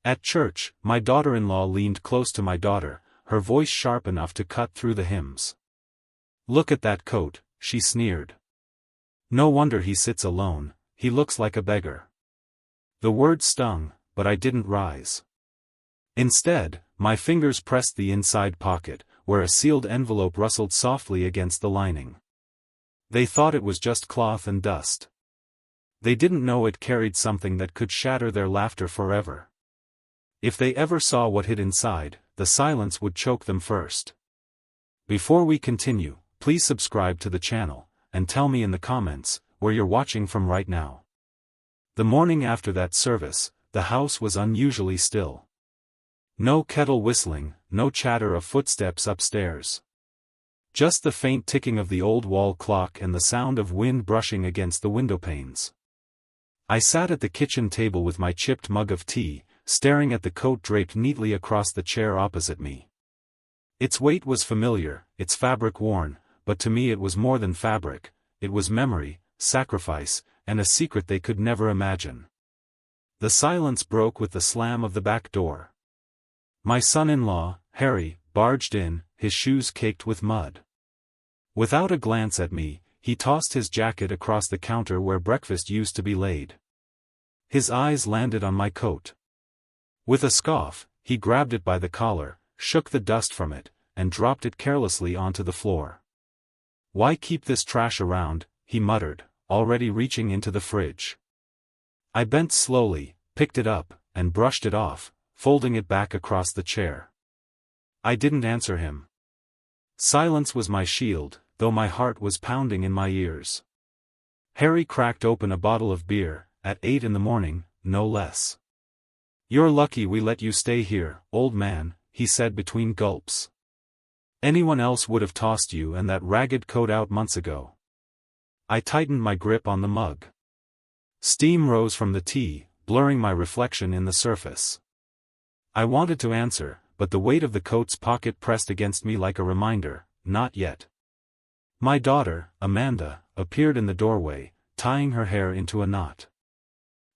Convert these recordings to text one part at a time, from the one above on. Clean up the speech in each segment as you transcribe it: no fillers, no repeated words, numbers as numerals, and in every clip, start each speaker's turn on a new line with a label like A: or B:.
A: At church, my daughter-in-law leaned close to my daughter, her voice sharp enough to cut through the hymns. "Look at that coat," she sneered. "No wonder he sits alone, he looks like a beggar." The word stung, but I didn't rise. Instead, my fingers pressed the inside pocket, where a sealed envelope rustled softly against the lining. They thought it was just cloth and dust. They didn't know it carried something that could shatter their laughter forever. If they ever saw what hid inside, the silence would choke them first. Before we continue, please subscribe to the channel, and tell me in the comments, where you're watching from right now. The morning after that service, the house was unusually still. No kettle whistling, no chatter of footsteps upstairs. Just the faint ticking of the old wall clock and the sound of wind brushing against the windowpanes. I sat at the kitchen table with my chipped mug of tea, staring at the coat draped neatly across the chair opposite me. Its weight was familiar, its fabric worn, but to me it was more than fabric, it was memory, sacrifice, and a secret they could never imagine. The silence broke with the slam of the back door. My son-in-law, Harry, barged in, his shoes caked with mud. Without a glance at me, he tossed his jacket across the counter where breakfast used to be laid. His eyes landed on my coat. With a scoff, he grabbed it by the collar, shook the dust from it, and dropped it carelessly onto the floor. "Why keep this trash around?" he muttered, already reaching into the fridge. I bent slowly, picked it up, and brushed it off, folding it back across the chair. I didn't answer him. Silence was my shield, though my heart was pounding in my ears. Harry cracked open a bottle of beer, at 8 in the morning, no less. "You're lucky we let you stay here, old man," he said between gulps. "Anyone else would have tossed you and that ragged coat out months ago." I tightened my grip on the mug. Steam rose from the tea, blurring my reflection in the surface. I wanted to answer, but the weight of the coat's pocket pressed against me like a reminder, not yet. My daughter, Amanda, appeared in the doorway, tying her hair into a knot.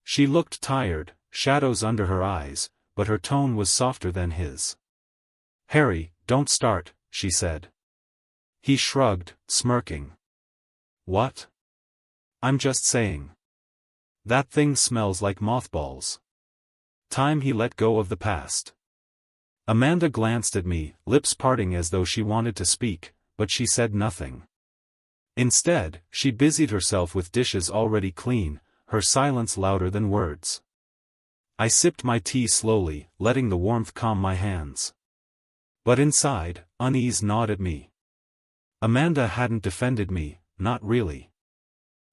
A: She looked tired, shadows under her eyes, but her tone was softer than his. "Harry, don't start," she said. He shrugged, smirking. "What?" "I'm just saying. That thing smells like mothballs. Time he let go of the past." Amanda glanced at me, lips parting as though she wanted to speak, but she said nothing. Instead, she busied herself with dishes already clean, her silence louder than words. I sipped my tea slowly, letting the warmth calm my hands. But inside, unease gnawed at me. Amanda hadn't defended me, not really.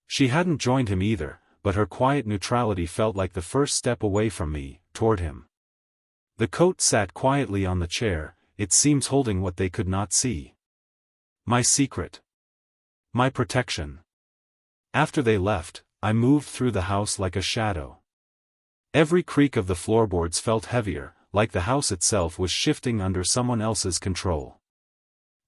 A: She hadn't joined him either, but her quiet neutrality felt like the first step away from me, toward him. The coat sat quietly on the chair, its seams holding what they could not see. My secret. My protection. After they left, I moved through the house like a shadow. Every creak of the floorboards felt heavier, like the house itself was shifting under someone else's control.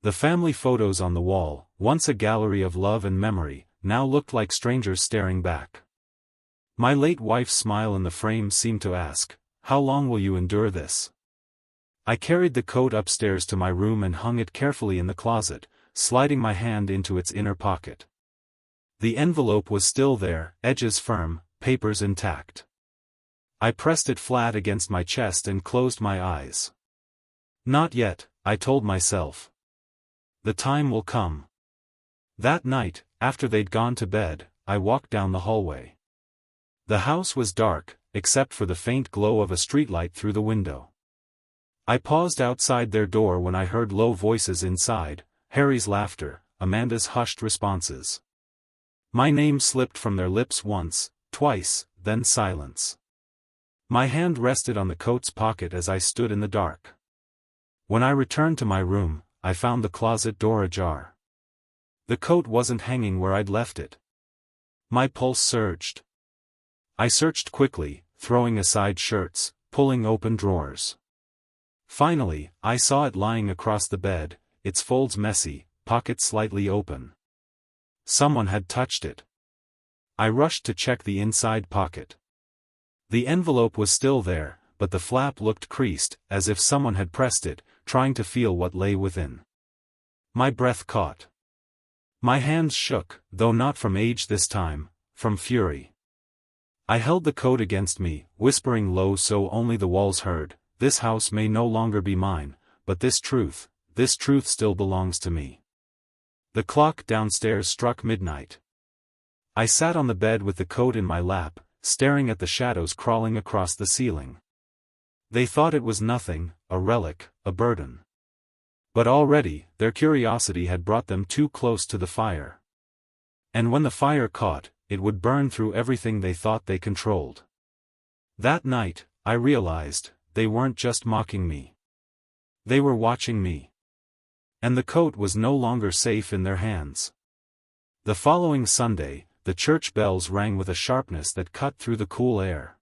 A: The family photos on the wall, once a gallery of love and memory, now looked like strangers staring back. My late wife's smile in the frame seemed to ask, "How long will you endure this?" I carried the coat upstairs to my room and hung it carefully in the closet, sliding my hand into its inner pocket. The envelope was still there, edges firm, papers intact. I pressed it flat against my chest and closed my eyes. Not yet, I told myself. The time will come. That night, after they'd gone to bed, I walked down the hallway. The house was dark, except for the faint glow of a streetlight through the window. I paused outside their door when I heard low voices inside, Harry's laughter, Amanda's hushed responses. My name slipped from their lips once, twice, then silence. My hand rested on the coat's pocket as I stood in the dark. When I returned to my room, I found the closet door ajar. The coat wasn't hanging where I'd left it. My pulse surged. I searched quickly, throwing aside shirts, pulling open drawers. Finally, I saw it lying across the bed, its folds messy, pockets slightly open. Someone had touched it. I rushed to check the inside pocket. The envelope was still there, but the flap looked creased, as if someone had pressed it, trying to feel what lay within. My breath caught. My hands shook, though not from age this time, from fury. I held the coat against me, whispering low so only the walls heard, "This house may no longer be mine, but this truth still belongs to me." The clock downstairs struck midnight. I sat on the bed with the coat in my lap, staring at the shadows crawling across the ceiling. They thought it was nothing, a relic, a burden. But already, their curiosity had brought them too close to the fire. And when the fire caught, it would burn through everything they thought they controlled. That night, I realized, they weren't just mocking me. They were watching me. And the coat was no longer safe in their hands. The following Sunday, the church bells rang with a sharpness that cut through the cool air.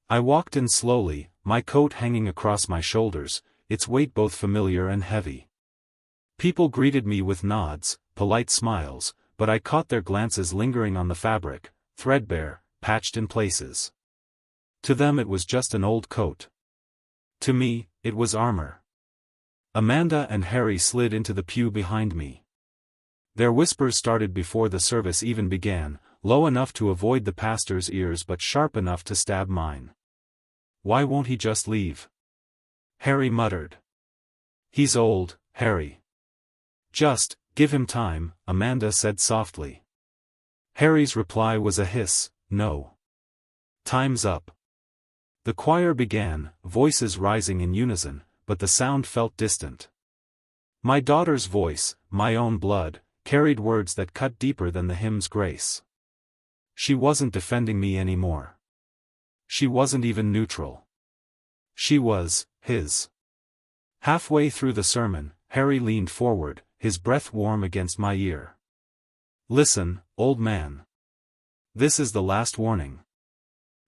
A: I walked in slowly, my coat hanging across my shoulders, its weight both familiar and heavy. People greeted me with nods, polite smiles, but I caught their glances lingering on the fabric, threadbare, patched in places. To them it was just an old coat. To me, it was armor. Amanda and Harry slid into the pew behind me. Their whispers started before the service even began, low enough to avoid the pastor's ears but sharp enough to stab mine. "Why won't he just leave?" Harry muttered. "He's old, Harry." "Just give him time," Amanda said softly. Harry's reply was a hiss, "No. Time's up." The choir began, voices rising in unison, but the sound felt distant. My daughter's voice, my own blood, carried words that cut deeper than the hymn's grace. She wasn't defending me anymore. She wasn't even neutral. She was his. Halfway through the sermon, Harry leaned forward, his breath warm against my ear. "Listen, old man. This is the last warning.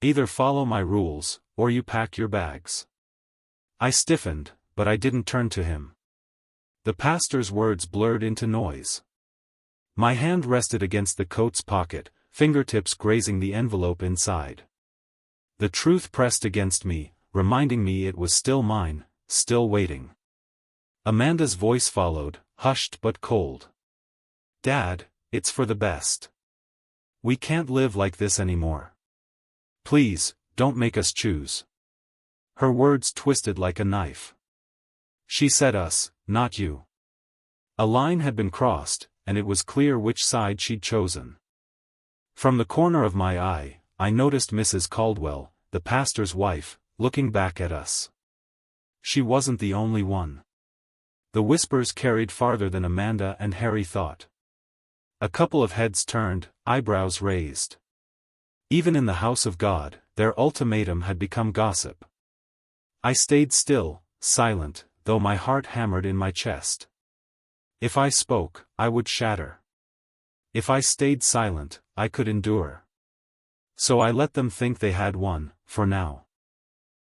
A: Either follow my rules, or you pack your bags." I stiffened, but I didn't turn to him. The pastor's words blurred into noise. My hand rested against the coat's pocket, fingertips grazing the envelope inside. The truth pressed against me, reminding me it was still mine, still waiting. Amanda's voice followed, hushed but cold. "Dad, it's for the best. We can't live like this anymore. Please, don't make us choose." Her words twisted like a knife. She said us, not you. A line had been crossed, and it was clear which side she'd chosen. From the corner of my eye, I noticed Mrs. Caldwell, the pastor's wife, looking back at us. She wasn't the only one. The whispers carried farther than Amanda and Harry thought. A couple of heads turned, eyebrows raised. Even in the house of God, their ultimatum had become gossip. I stayed still, silent, though my heart hammered in my chest. If I spoke, I would shatter. If I stayed silent, I could endure. So I let them think they had won, for now.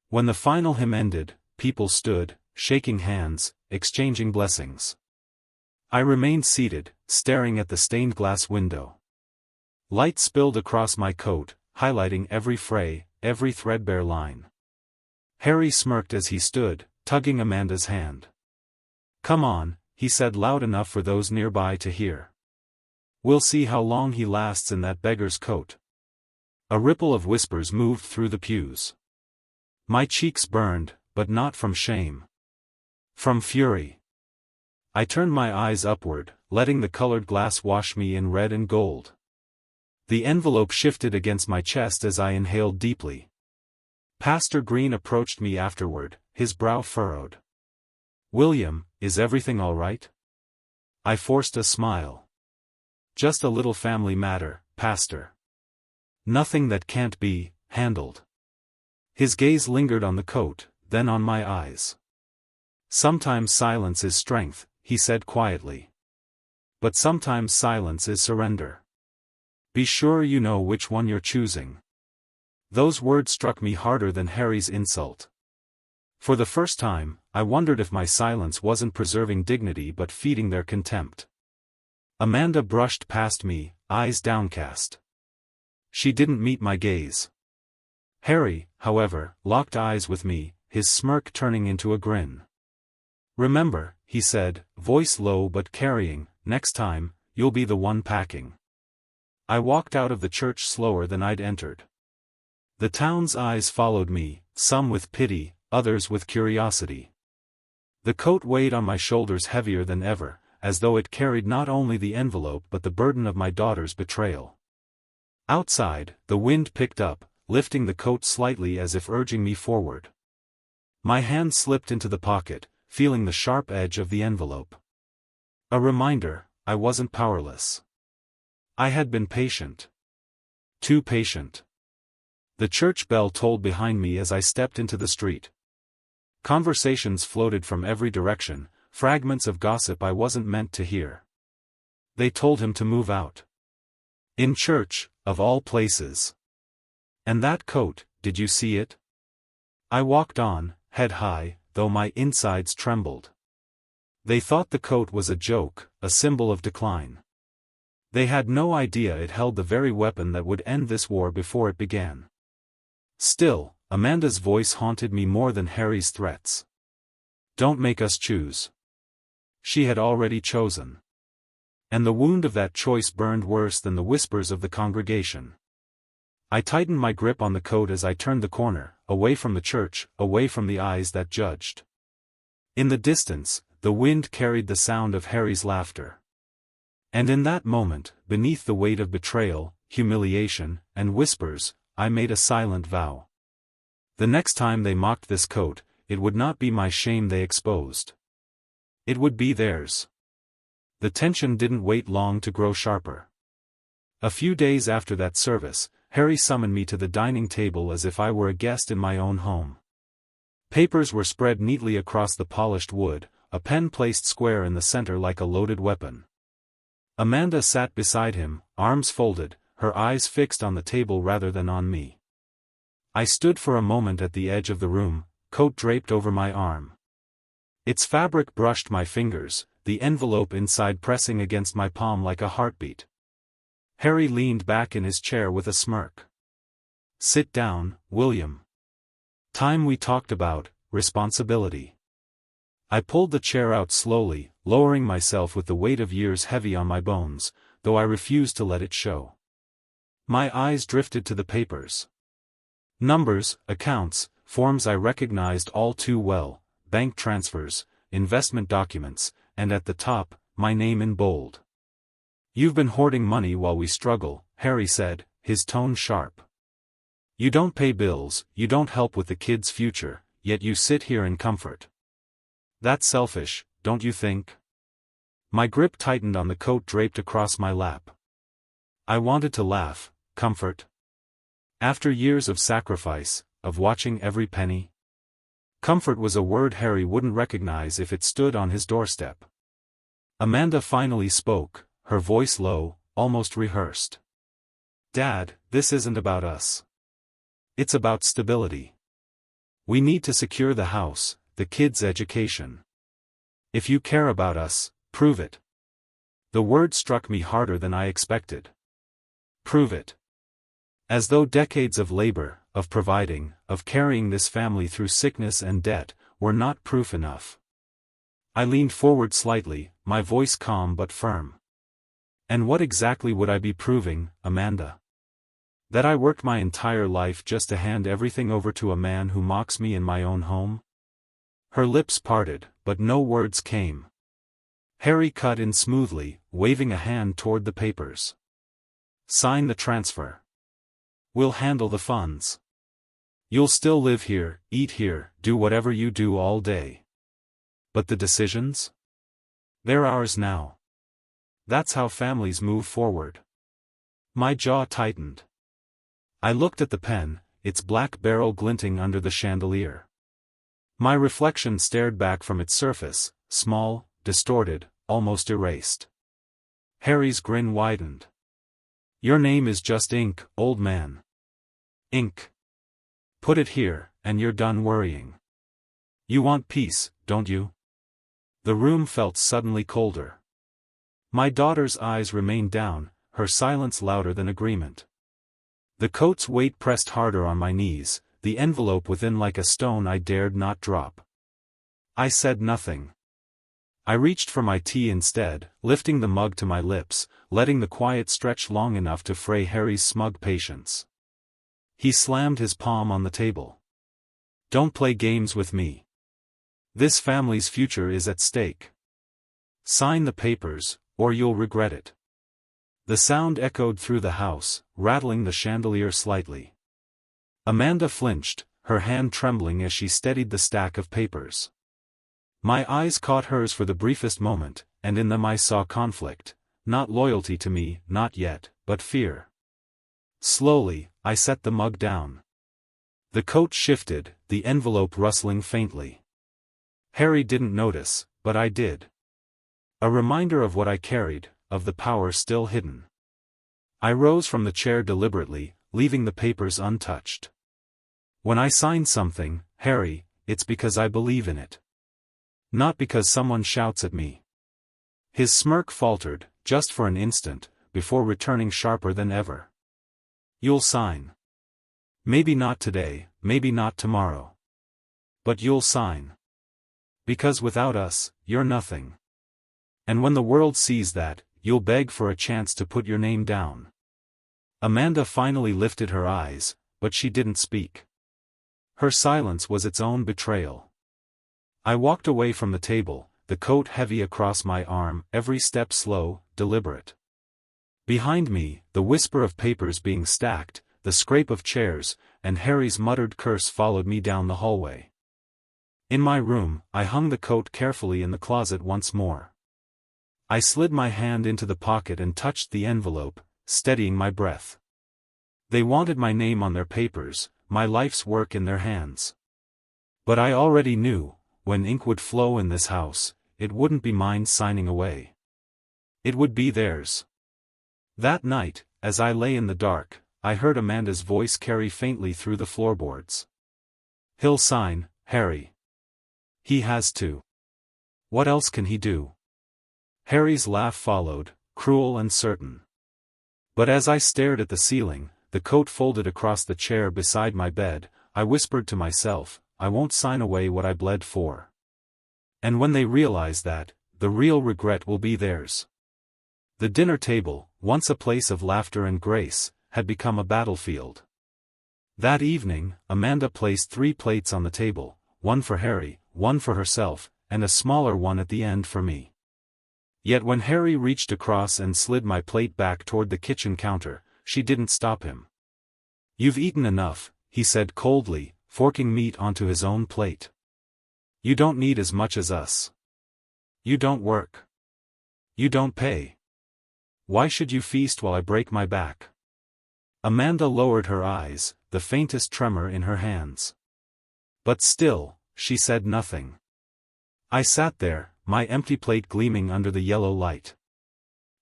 A: When the final hymn ended, people stood, shaking hands, exchanging blessings. I remained seated, staring at the stained glass window. Light spilled across my coat, highlighting every fray, every threadbare line. Harry smirked as he stood, tugging Amanda's hand. "Come on," he said loud enough for those nearby to hear. "We'll see how long he lasts in that beggar's coat." A ripple of whispers moved through the pews. My cheeks burned, but not from shame. From fury. I turned my eyes upward, letting the colored glass wash me in red and gold. The envelope shifted against my chest as I inhaled deeply. Pastor Green approached me afterward, his brow furrowed. "William, is everything all right?" I forced a smile. "Just a little family matter, Pastor. Nothing that can't be handled." His gaze lingered on the coat, then on my eyes. "Sometimes silence is strength," he said quietly. "But sometimes silence is surrender. Be sure you know which one you're choosing." Those words struck me harder than Harry's insult. For the first time, I wondered if my silence wasn't preserving dignity but feeding their contempt. Amanda brushed past me, eyes downcast. She didn't meet my gaze. Harry, however, locked eyes with me, his smirk turning into a grin. "Remember," he said, voice low but carrying, "next time, you'll be the one packing." I walked out of the church slower than I'd entered. The town's eyes followed me, some with pity, others with curiosity. The coat weighed on my shoulders heavier than ever, as though it carried not only the envelope but the burden of my daughter's betrayal. Outside, the wind picked up, lifting the coat slightly as if urging me forward. My hand slipped into the pocket, feeling the sharp edge of the envelope. A reminder, I wasn't powerless. I had been patient. Too patient. The church bell tolled behind me as I stepped into the street. Conversations floated from every direction, fragments of gossip I wasn't meant to hear. They told him to move out. In church, of all places. And that coat, did you see it? I walked on, head high, though my insides trembled. They thought the coat was a joke, a symbol of decline. They had no idea it held the very weapon that would end this war before it began. Still, Amanda's voice haunted me more than Harry's threats. "Don't make us choose." She had already chosen. And the wound of that choice burned worse than the whispers of the congregation. I tightened my grip on the coat as I turned the corner, away from the church, away from the eyes that judged. In the distance, the wind carried the sound of Harry's laughter. And in that moment, beneath the weight of betrayal, humiliation, and whispers, I made a silent vow. The next time they mocked this coat, it would not be my shame they exposed. It would be theirs. The tension didn't wait long to grow sharper. A few days after that service, Harry summoned me to the dining table as if I were a guest in my own home. Papers were spread neatly across the polished wood, a pen placed square in the center like a loaded weapon. Amanda sat beside him, arms folded, her eyes fixed on the table rather than on me. I stood for a moment at the edge of the room, coat draped over my arm. Its fabric brushed my fingers, the envelope inside pressing against my palm like a heartbeat. Harry leaned back in his chair with a smirk. "Sit down, William. Time we talked about responsibility." I pulled the chair out slowly, lowering myself with the weight of years heavy on my bones, though I refused to let it show. My eyes drifted to the papers. Numbers, accounts, forms I recognized all too well, bank transfers, investment documents, and at the top, my name in bold. "You've been hoarding money while we struggle," Harry said, his tone sharp. "You don't pay bills, you don't help with the kids' future, yet you sit here in comfort. That's selfish, don't you think?" My grip tightened on the coat draped across my lap. I wanted to laugh. Comfort? After years of sacrifice, of watching every penny? Comfort was a word Harry wouldn't recognize if it stood on his doorstep. Amanda finally spoke, her voice low, almost rehearsed. "Dad, this isn't about us. It's about stability. We need to secure the house, the kids' education. If you care about us, prove it." The word struck me harder than I expected. Prove it. As though decades of labor, of providing, of carrying this family through sickness and debt, were not proof enough. I leaned forward slightly, my voice calm but firm. "And what exactly would I be proving, Amanda? That I worked my entire life just to hand everything over to a man who mocks me in my own home?" Her lips parted, but no words came. Harry cut in smoothly, waving a hand toward the papers. "Sign the transfer. We'll handle the funds. You'll still live here, eat here, do whatever you do all day. But the decisions? They're ours now. That's how families move forward." My jaw tightened. I looked at the pen, its black barrel glinting under the chandelier. My reflection stared back from its surface, small, distorted, almost erased. Harry's grin widened. "Your name is just ink, old man. Ink. Put it here, and you're done worrying. You want peace, don't you?" The room felt suddenly colder. My daughter's eyes remained down, her silence louder than agreement. The coat's weight pressed harder on my knees, the envelope within like a stone I dared not drop. I said nothing. I reached for my tea instead, lifting the mug to my lips, letting the quiet stretch long enough to fray Harry's smug patience. He slammed his palm on the table. Don't play games with me. This family's future is at stake. Sign the papers, or you'll regret it. The sound echoed through the house, rattling the chandelier slightly. Amanda flinched, her hand trembling as she steadied the stack of papers. My eyes caught hers for the briefest moment, and in them I saw conflict, not loyalty to me, not yet, but fear. Slowly, I set the mug down. The coat shifted, the envelope rustling faintly. Harry didn't notice, but I did. A reminder of what I carried, of the power still hidden. I rose from the chair deliberately, leaving the papers untouched. When I sign something, Harry, it's because I believe in it. Not because someone shouts at me. His smirk faltered, just for an instant, before returning sharper than ever. You'll sign. Maybe not today, maybe not tomorrow. But you'll sign. Because without us, you're nothing. And when the world sees that, you'll beg for a chance to put your name down. Amanda finally lifted her eyes, but she didn't speak. Her silence was its own betrayal. I walked away from the table, the coat heavy across my arm, every step slow, deliberate. Behind me, the whisper of papers being stacked, the scrape of chairs, and Harry's muttered curse followed me down the hallway. In my room, I hung the coat carefully in the closet once more. I slid my hand into the pocket and touched the envelope, steadying my breath. They wanted my name on their papers, my life's work in their hands. But I already knew, when ink would flow in this house, it wouldn't be mine signing away. It would be theirs. That night, as I lay in the dark, I heard Amanda's voice carry faintly through the floorboards. He'll sign, Harry. He has to. What else can he do? Harry's laugh followed, cruel and certain. But as I stared at the ceiling, the coat folded across the chair beside my bed, I whispered to myself, I won't sign away what I bled for. And when they realize that, the real regret will be theirs. The dinner table, once a place of laughter and grace, had become a battlefield. That evening, Amanda placed 3 plates on the table, one for Harry, one for herself, and a smaller one at the end for me. Yet when Harry reached across and slid my plate back toward the kitchen counter, she didn't stop him. You've eaten enough, he said coldly, forking meat onto his own plate. You don't need as much as us. You don't work. You don't pay. Why should you feast while I break my back? Amanda lowered her eyes, the faintest tremor in her hands. But still, she said nothing. I sat there, my empty plate gleaming under the yellow light.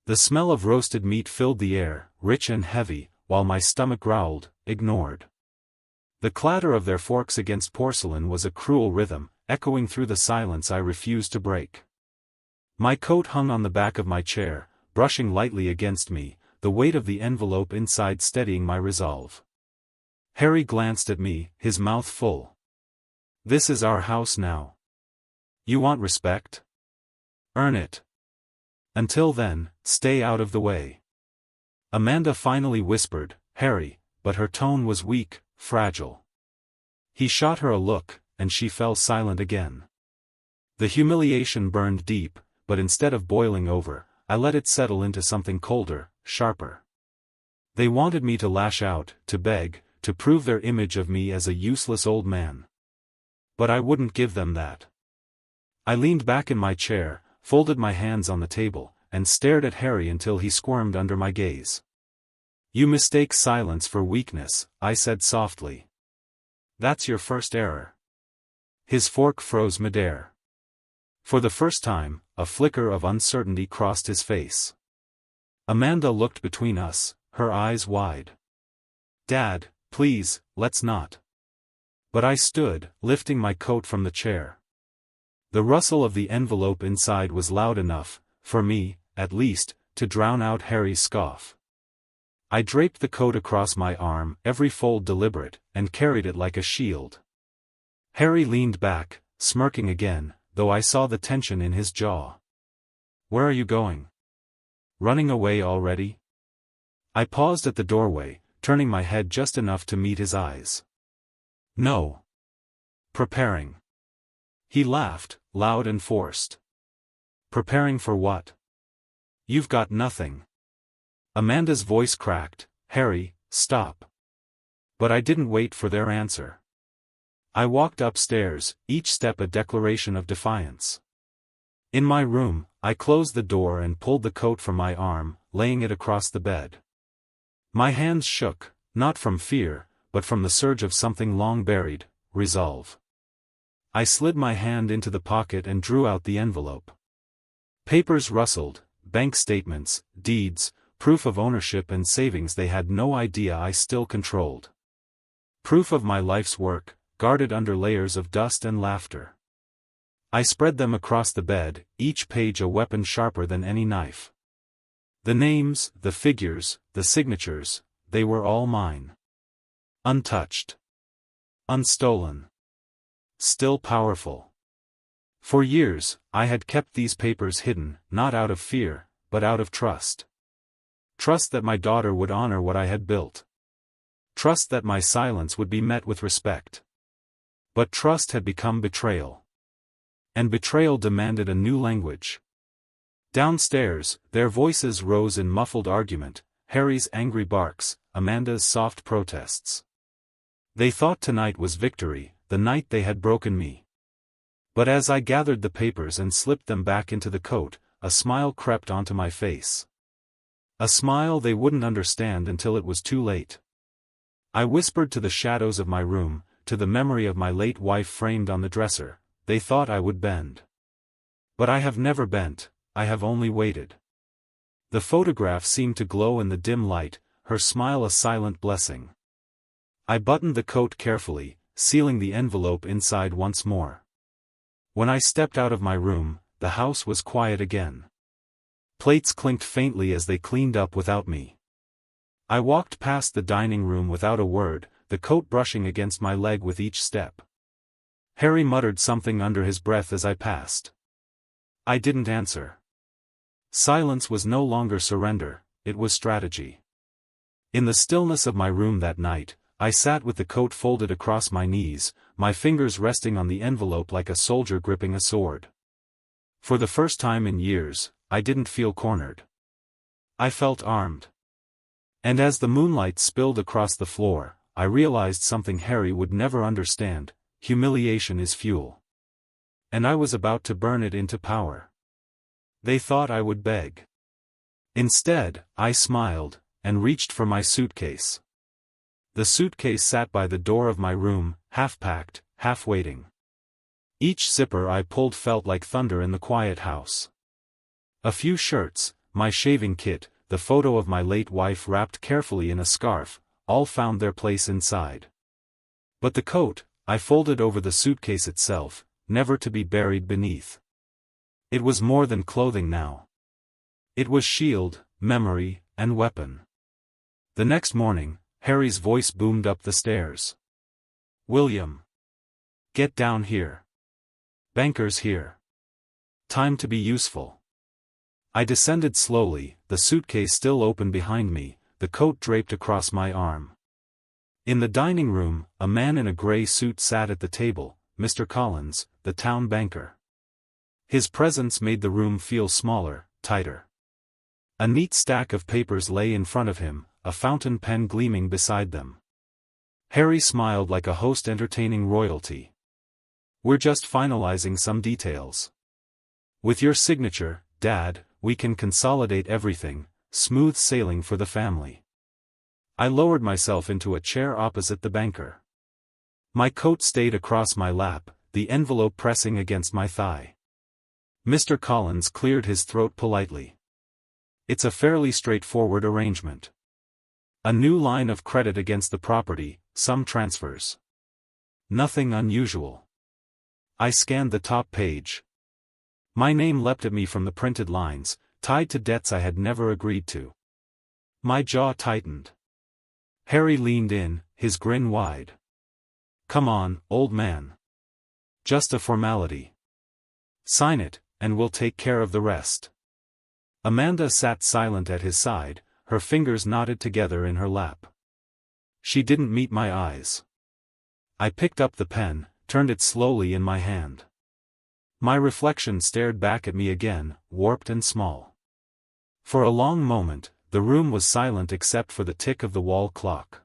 A: The smell of roasted meat filled the air, rich and heavy, while my stomach growled, ignored. The clatter of their forks against porcelain was a cruel rhythm, echoing through the silence I refused to break. My coat hung on the back of my chair, brushing lightly against me, the weight of the envelope inside steadying my resolve. Harry glanced at me, his mouth full. This is our house now. You want respect? Earn it. Until then, stay out of the way. Amanda finally whispered, Harry, but her tone was weak, fragile. He shot her a look, and she fell silent again. The humiliation burned deep, but instead of boiling over, I let it settle into something colder, sharper. They wanted me to lash out, to beg, to prove their image of me as a useless old man. But I wouldn't give them that. I leaned back in my chair, folded my hands on the table, and stared at Harry until he squirmed under my gaze. You mistake silence for weakness, I said softly. That's your first error. His fork froze midair. For the first time, a flicker of uncertainty crossed his face. Amanda looked between us, her eyes wide. Dad, please, let's not. But I stood, lifting my coat from the chair. The rustle of the envelope inside was loud enough, for me, at least, to drown out Harry's scoff. I draped the coat across my arm, every fold deliberate, and carried it like a shield. Harry leaned back, smirking again, though I saw the tension in his jaw. "Where are you going? Running away already?" I paused at the doorway, turning my head just enough to meet his eyes. "No. Preparing." He laughed, loud and forced. "Preparing for what? You've got nothing." Amanda's voice cracked, "Harry, stop." But I didn't wait for their answer. I walked upstairs, each step a declaration of defiance. In my room, I closed the door and pulled the coat from my arm, laying it across the bed. My hands shook, not from fear, but from the surge of something long buried, resolve. I slid my hand into the pocket and drew out the envelope. Papers rustled, bank statements, deeds, proof of ownership and savings they had no idea I still controlled. Proof of my life's work, guarded under layers of dust and laughter. I spread them across the bed, each page a weapon sharper than any knife. The names, the figures, the signatures, they were all mine. Untouched. Unstolen. Still powerful. For years, I had kept these papers hidden, not out of fear, but out of trust. Trust that my daughter would honor what I had built. Trust that my silence would be met with respect. But trust had become betrayal. And betrayal demanded a new language. Downstairs, their voices rose in muffled argument, Harry's angry barks, Amanda's soft protests. They thought tonight was victory, the night they had broken me. But as I gathered the papers and slipped them back into the coat, a smile crept onto my face. A smile they wouldn't understand until it was too late. I whispered to the shadows of my room, to the memory of my late wife framed on the dresser, they thought I would bend. But I have never bent, I have only waited. The photograph seemed to glow in the dim light, her smile a silent blessing. I buttoned the coat carefully, sealing the envelope inside once more. When I stepped out of my room, the house was quiet again. Plates clinked faintly as they cleaned up without me. I walked past the dining room without a word, the coat brushing against my leg with each step. Harry muttered something under his breath as I passed. I didn't answer. Silence was no longer surrender, it was strategy. In the stillness of my room that night, I sat with the coat folded across my knees, my fingers resting on the envelope like a soldier gripping a sword. For the first time in years, I didn't feel cornered. I felt armed. And as the moonlight spilled across the floor, I realized something Harry would never understand: humiliation is fuel. And I was about to burn it into power. They thought I would beg. Instead, I smiled, and reached for my suitcase. The suitcase sat by the door of my room, half packed, half waiting. Each zipper I pulled felt like thunder in the quiet house. A few shirts, my shaving kit, the photo of my late wife wrapped carefully in a scarf, all found their place inside. But the coat, I folded over the suitcase itself, never to be buried beneath. It was more than clothing now. It was shield, memory, and weapon. The next morning, Harry's voice boomed up the stairs. "William! Get down here. Banker's here. Time to be useful." I descended slowly, the suitcase still open behind me, the coat draped across my arm. In the dining room, a man in a gray suit sat at the table, Mr. Collins, the town banker. His presence made the room feel smaller, tighter. A neat stack of papers lay in front of him, a fountain pen gleaming beside them. Harry smiled like a host entertaining royalty. "We're just finalizing some details. With your signature, Dad, we can consolidate everything, smooth sailing for the family." I lowered myself into a chair opposite the banker. My coat stayed across my lap, the envelope pressing against my thigh. Mr. Collins cleared his throat politely. "It's a fairly straightforward arrangement. A new line of credit against the property, some transfers. Nothing unusual." I scanned the top page. My name leapt at me from the printed lines, tied to debts I had never agreed to. My jaw tightened. Harry leaned in, his grin wide. Come on, old man. Just a formality. Sign it, and we'll take care of the rest. Amanda sat silent at his side, her fingers knotted together in her lap. She didn't meet my eyes. I picked up the pen, turned it slowly in my hand. My reflection stared back at me again, warped and small. For a long moment, the room was silent except for the tick of the wall clock.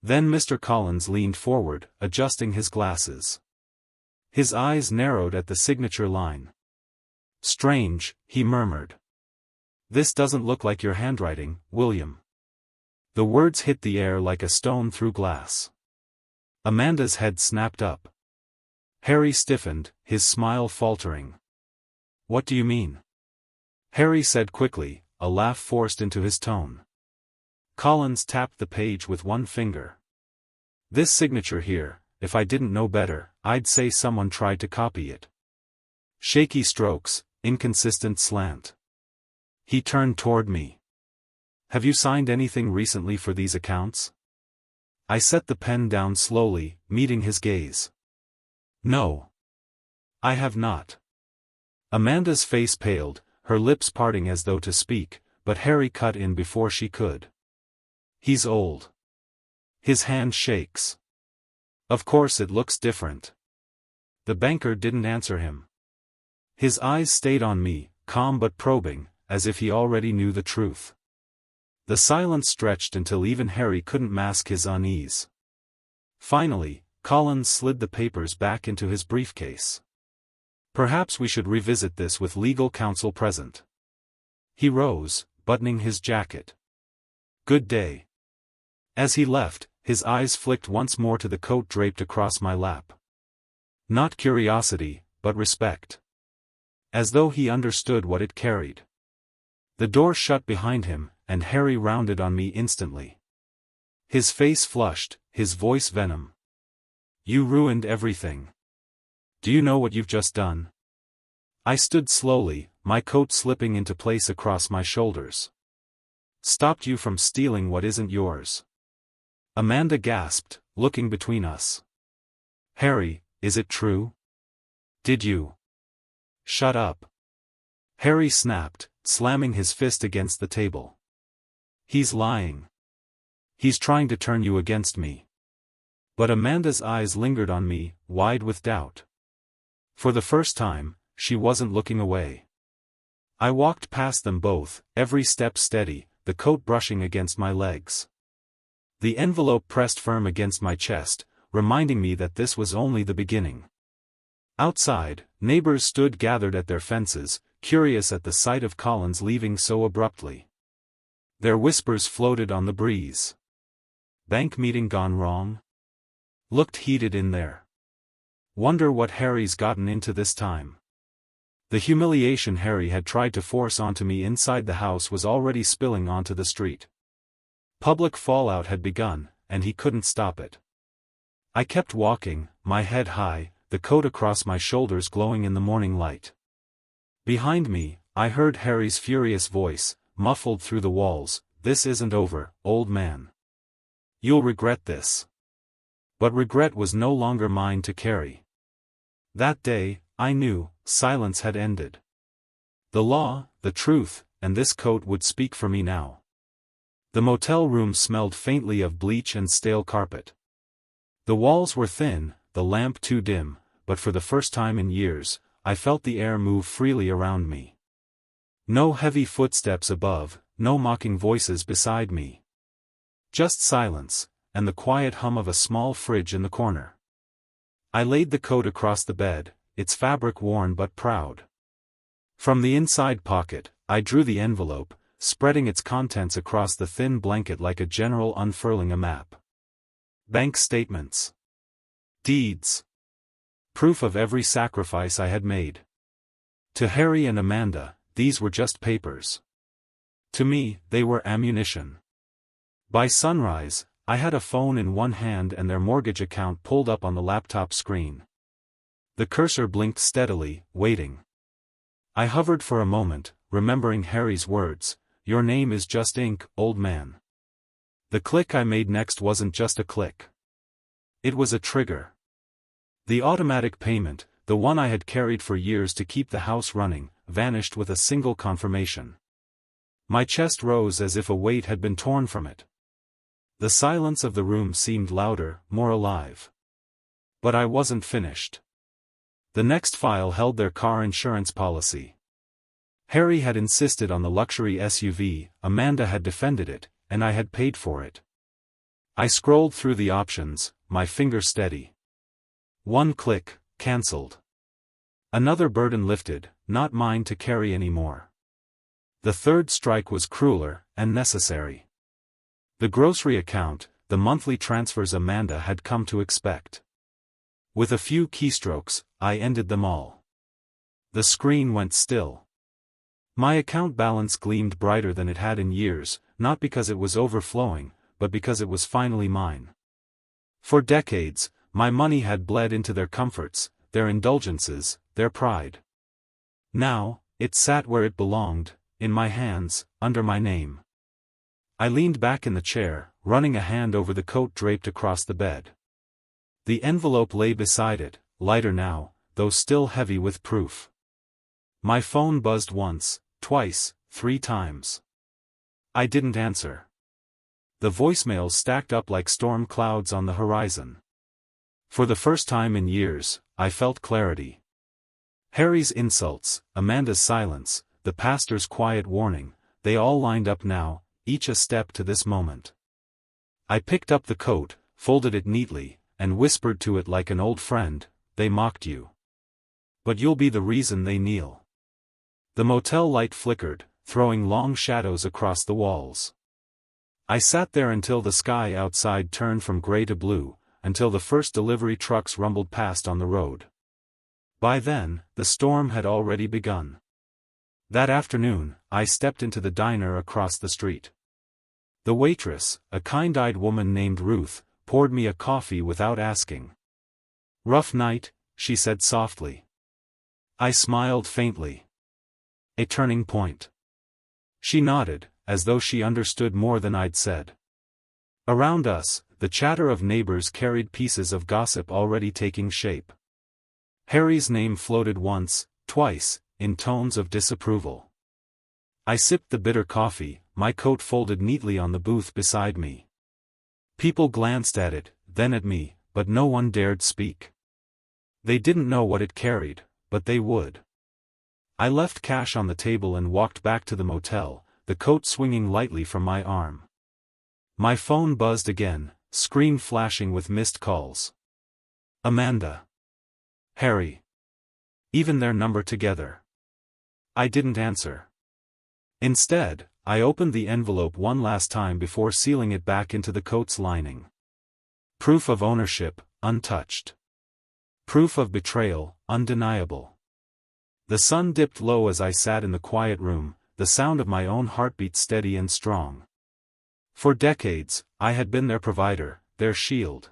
A: Then Mr. Collins leaned forward, adjusting his glasses. His eyes narrowed at the signature line. Strange, he murmured. This doesn't look like your handwriting, William. The words hit the air like a stone through glass. Amanda's head snapped up. Harry stiffened, his smile faltering. What do you mean? Harry said quickly, a laugh forced into his tone. Collins tapped the page with one finger. This signature here, if I didn't know better, I'd say someone tried to copy it. Shaky strokes, inconsistent slant. He turned toward me. Have you signed anything recently for these accounts? I set the pen down slowly, meeting his gaze. No. I have not. Amanda's face paled, her lips parting as though to speak, but Harry cut in before she could. He's old. His hand shakes. Of course it looks different. The banker didn't answer him. His eyes stayed on me, calm but probing, as if he already knew the truth. The silence stretched until even Harry couldn't mask his unease. Finally, Collins slid the papers back into his briefcase. Perhaps we should revisit this with legal counsel present. He rose, buttoning his jacket. Good day. As he left, his eyes flicked once more to the coat draped across my lap. Not curiosity, but respect. As though he understood what it carried. The door shut behind him, and Harry rounded on me instantly. His face flushed, his voice venom. You ruined everything. Do you know what you've just done? I stood slowly, my coat slipping into place across my shoulders. Stopped you from stealing what isn't yours. Amanda gasped, looking between us. Harry, is it true? Did you? Shut up. Harry snapped, slamming his fist against the table. He's lying. He's trying to turn you against me. But Amanda's eyes lingered on me, wide with doubt. For the first time, she wasn't looking away. I walked past them both, every step steady, the coat brushing against my legs. The envelope pressed firm against my chest, reminding me that this was only the beginning. Outside, neighbors stood gathered at their fences, curious at the sight of Collins leaving so abruptly. Their whispers floated on the breeze. Bank meeting gone wrong? Looked heated in there. Wonder what Harry's gotten into this time. The humiliation Harry had tried to force onto me inside the house was already spilling onto the street. Public fallout had begun, and he couldn't stop it. I kept walking, my head high, the coat across my shoulders glowing in the morning light. Behind me, I heard Harry's furious voice, muffled through the walls, "This isn't over, old man. You'll regret this." But regret was no longer mine to carry. That day, I knew, silence had ended. The law, the truth, and this coat would speak for me now. The motel room smelled faintly of bleach and stale carpet. The walls were thin, the lamp too dim, but for the first time in years, I felt the air move freely around me. No heavy footsteps above, no mocking voices beside me. Just silence, and the quiet hum of a small fridge in the corner. I laid the coat across the bed, its fabric worn but proud. From the inside pocket, I drew the envelope, spreading its contents across the thin blanket like a general unfurling a map. Bank statements. Deeds. Proof of every sacrifice I had made. To Harry and Amanda, these were just papers. To me, they were ammunition. By sunrise, I had a phone in one hand and their mortgage account pulled up on the laptop screen. The cursor blinked steadily, waiting. I hovered for a moment, remembering Harry's words, your name is just ink, old man. The click I made next wasn't just a click. It was a trigger. The automatic payment, the one I had carried for years to keep the house running, vanished with a single confirmation. My chest rose as if a weight had been torn from it. The silence of the room seemed louder, more alive. But I wasn't finished. The next file held their car insurance policy. Harry had insisted on the luxury SUV, Amanda had defended it, and I had paid for it. I scrolled through the options, my finger steady. One click, cancelled. Another burden lifted, not mine to carry anymore. The third strike was crueler, and necessary. The grocery account, the monthly transfers Amanda had come to expect. With a few keystrokes, I ended them all. The screen went still. My account balance gleamed brighter than it had in years, not because it was overflowing, but because it was finally mine. For decades, my money had bled into their comforts, their indulgences, their pride. Now, it sat where it belonged, in my hands, under my name. I leaned back in the chair, running a hand over the coat draped across the bed. The envelope lay beside it, lighter now, though still heavy with proof. My phone buzzed once, twice, 3 times. I didn't answer. The voicemails stacked up like storm clouds on the horizon. For the first time in years, I felt clarity. Harry's insults, Amanda's silence, the pastor's quiet warning, they all lined up now, each a step to this moment. I picked up the coat, folded it neatly, and whispered to it like an old friend, "They mocked you. But you'll be the reason they kneel." The motel light flickered, throwing long shadows across the walls. I sat there until the sky outside turned from gray to blue, until the first delivery trucks rumbled past on the road. By then, the storm had already begun. That afternoon, I stepped into the diner across the street. The waitress, a kind-eyed woman named Ruth, poured me a coffee without asking. "Rough night," she said softly. I smiled faintly. "A turning point." She nodded, as though she understood more than I'd said. Around us, the chatter of neighbors carried pieces of gossip already taking shape. Harry's name floated once, twice, in tones of disapproval. I sipped the bitter coffee, my coat folded neatly on the booth beside me. People glanced at it, then at me, but no one dared speak. They didn't know what it carried, but they would. I left cash on the table and walked back to the motel, the coat swinging lightly from my arm. My phone buzzed again, screen flashing with missed calls. Amanda. Harry. Even their number together. I didn't answer. Instead, I opened the envelope one last time before sealing it back into the coat's lining. Proof of ownership, untouched. Proof of betrayal, undeniable. The sun dipped low as I sat in the quiet room, the sound of my own heartbeat steady and strong. For decades, I had been their provider, their shield.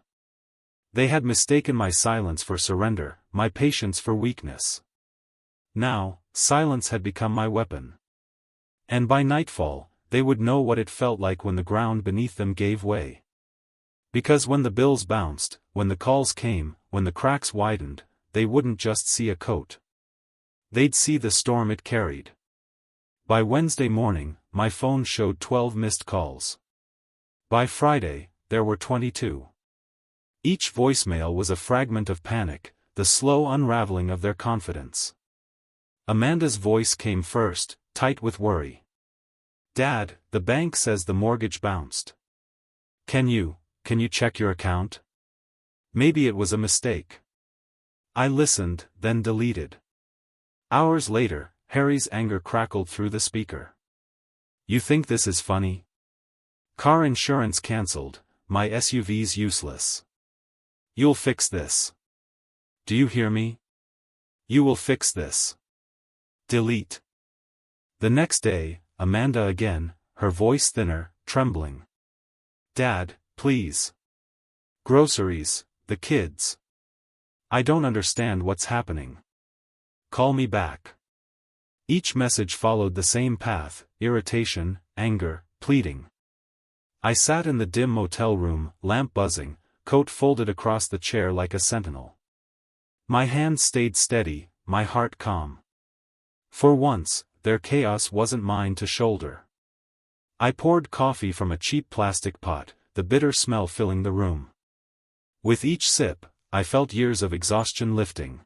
A: They had mistaken my silence for surrender, my patience for weakness. Now, silence had become my weapon. And by nightfall, they would know what it felt like when the ground beneath them gave way. Because when the bills bounced, when the calls came, when the cracks widened, they wouldn't just see a coat. They'd see the storm it carried. By Wednesday morning, my phone showed 12 missed calls. By Friday, there were 22. Each voicemail was a fragment of panic, the slow unraveling of their confidence. Amanda's voice came first, tight with worry. "Dad, the bank says the mortgage bounced. Can you check your account? Maybe it was a mistake." I listened, then deleted. Hours later, Harry's anger crackled through the speaker. "You think this is funny? Car insurance cancelled, my SUV's useless. You'll fix this. Do you hear me? You will fix this." Delete. The next day, Amanda again, her voice thinner, trembling. "Dad, please. Groceries, the kids. I don't understand what's happening. Call me back." Each message followed the same path: irritation, anger, pleading. I sat in the dim motel room, lamp buzzing, coat folded across the chair like a sentinel. My hand stayed steady, my heart calm. For once, their chaos wasn't mine to shoulder. I poured coffee from a cheap plastic pot, the bitter smell filling the room. With each sip, I felt years of exhaustion lifting.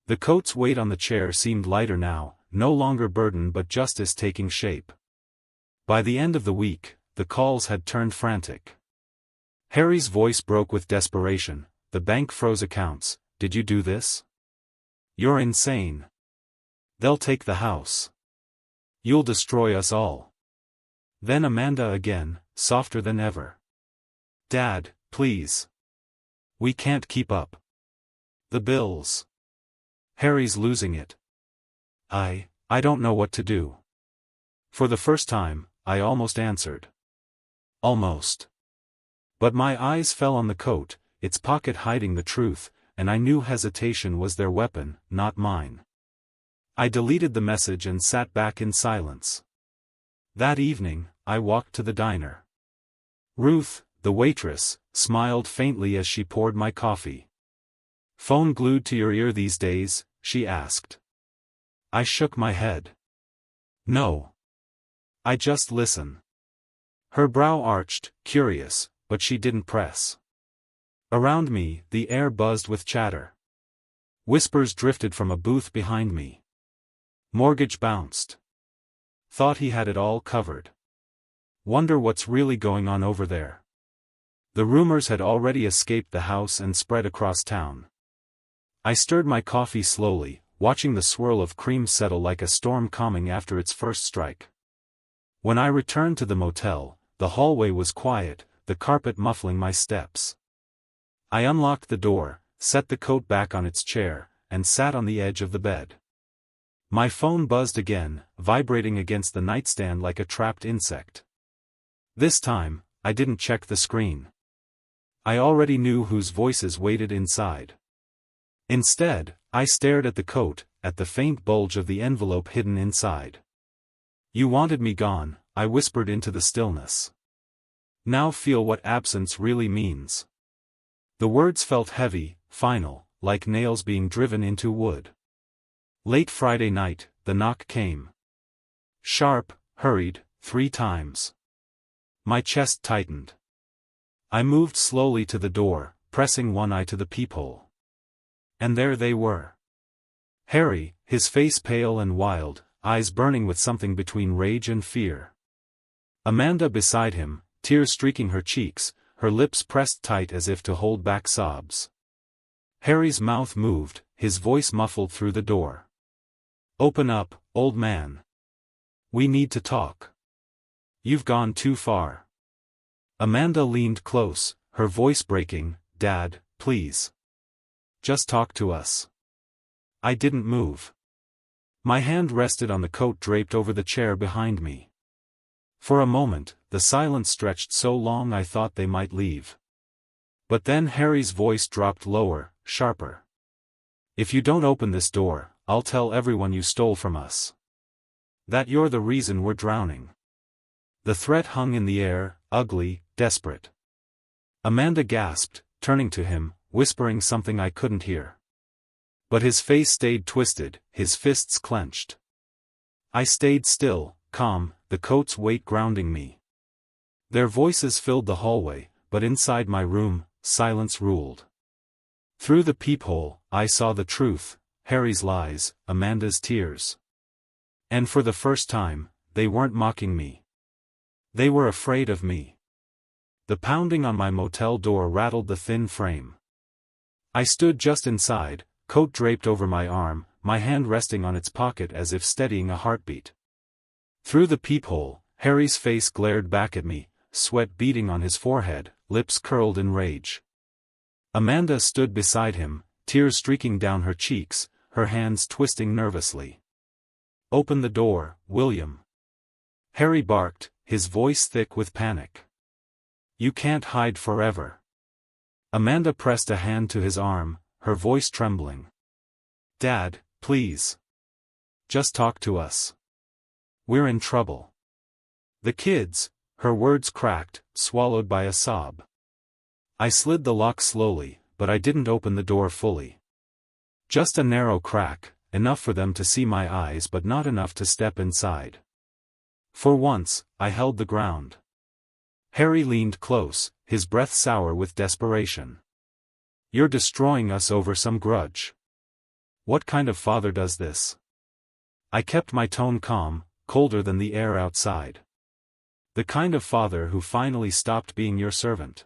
A: The coat's weight on the chair seemed lighter now, no longer burden but justice taking shape. By the end of the week, the calls had turned frantic. Harry's voice broke with desperation. The bank froze accounts. Did you do this? You're insane. They'll take the house. You'll destroy us all. Then Amanda again, softer than ever. Dad, please. We can't keep up. The bills. Harry's losing it. I don't know what to do. For the first time, I almost answered. Almost. But my eyes fell on the coat, its pocket hiding the truth, and I knew hesitation was their weapon, not mine. I deleted the message and sat back in silence. That evening, I walked to the diner. Ruth, the waitress, smiled faintly as she poured my coffee. Phone glued to your ear these days? She asked. I shook my head. No. I just listen. Her brow arched, curious, but she didn't press. Around me, the air buzzed with chatter. Whispers drifted from a booth behind me. Mortgage bounced. Thought he had it all covered. Wonder what's really going on over there. The rumors had already escaped the house and spread across town. I stirred my coffee slowly, watching the swirl of cream settle like a storm calming after its first strike. When I returned to the motel, the hallway was quiet, the carpet muffling my steps. I unlocked the door, set the coat back on its chair, and sat on the edge of the bed. My phone buzzed again, vibrating against the nightstand like a trapped insect. This time, I didn't check the screen. I already knew whose voices waited inside. Instead, I stared at the coat, at the faint bulge of the envelope hidden inside. You wanted me gone, I whispered into the stillness. Now feel what absence really means. The words felt heavy, final, like nails being driven into wood. Late Friday night, the knock came. Sharp, hurried, 3 times. My chest tightened. I moved slowly to the door, pressing one eye to the peephole. And there they were. Harry, his face pale and wild, eyes burning with something between rage and fear. Amanda beside him, tears streaking her cheeks, her lips pressed tight as if to hold back sobs. Harry's mouth moved, his voice muffled through the door. Open up, old man. We need to talk. You've gone too far. Amanda leaned close, her voice breaking. Dad, please. Just talk to us. I didn't move. My hand rested on the coat draped over the chair behind me. For a moment, the silence stretched so long I thought they might leave. But then Harry's voice dropped lower, sharper. If you don't open this door, I'll tell everyone you stole from us. That you're the reason we're drowning. The threat hung in the air, ugly, desperate. Amanda gasped, turning to him, whispering something I couldn't hear. But his face stayed twisted, his fists clenched. I stayed still, calm, the coat's weight grounding me. Their voices filled the hallway, but inside my room, silence ruled. Through the peephole, I saw the truth, Harry's lies, Amanda's tears. And for the first time, they weren't mocking me. They were afraid of me. The pounding on my motel door rattled the thin frame. I stood just inside, coat draped over my arm, my hand resting on its pocket as if steadying a heartbeat. Through the peephole, Harry's face glared back at me, sweat beading on his forehead, lips curled in rage. Amanda stood beside him, tears streaking down her cheeks, her hands twisting nervously. Open the door, William. Harry barked, his voice thick with panic. You can't hide forever. Amanda pressed a hand to his arm, her voice trembling. Dad, please. just talk to us. We're in trouble. The kids, her words cracked, swallowed by a sob. I slid the lock slowly, but I didn't open the door fully. Just a narrow crack, enough for them to see my eyes but not enough to step inside. For once, I held the ground. Harry leaned close, his breath sour with desperation. You're destroying us over some grudge. What kind of father does this? I kept my tone calm, colder than the air outside. The kind of father who finally stopped being your servant.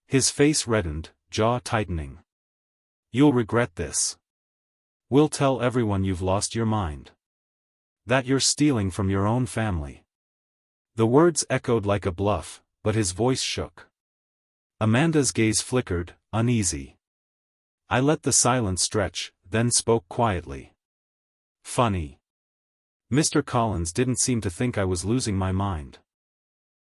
A: His face reddened, jaw tightening. You'll regret this. We'll tell everyone you've lost your mind. That you're stealing from your own family. The words echoed like a bluff, but his voice shook. Amanda's gaze flickered, uneasy. I let the silence stretch, then spoke quietly. Funny. Mr. Collins didn't seem to think I was losing my mind.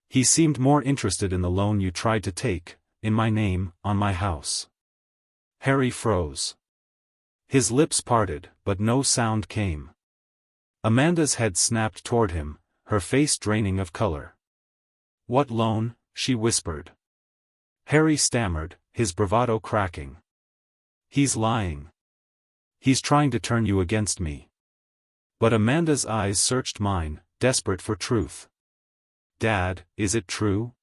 A: He seemed more interested in the loan you tried to take, in my name, on my house. Harry froze. His lips parted, but no sound came. Amanda's head snapped toward him, her face draining of color. What loan? She whispered. Harry stammered, his bravado cracking. He's lying. He's trying to turn you against me. But Amanda's eyes searched mine, desperate for truth. Dad, is it true?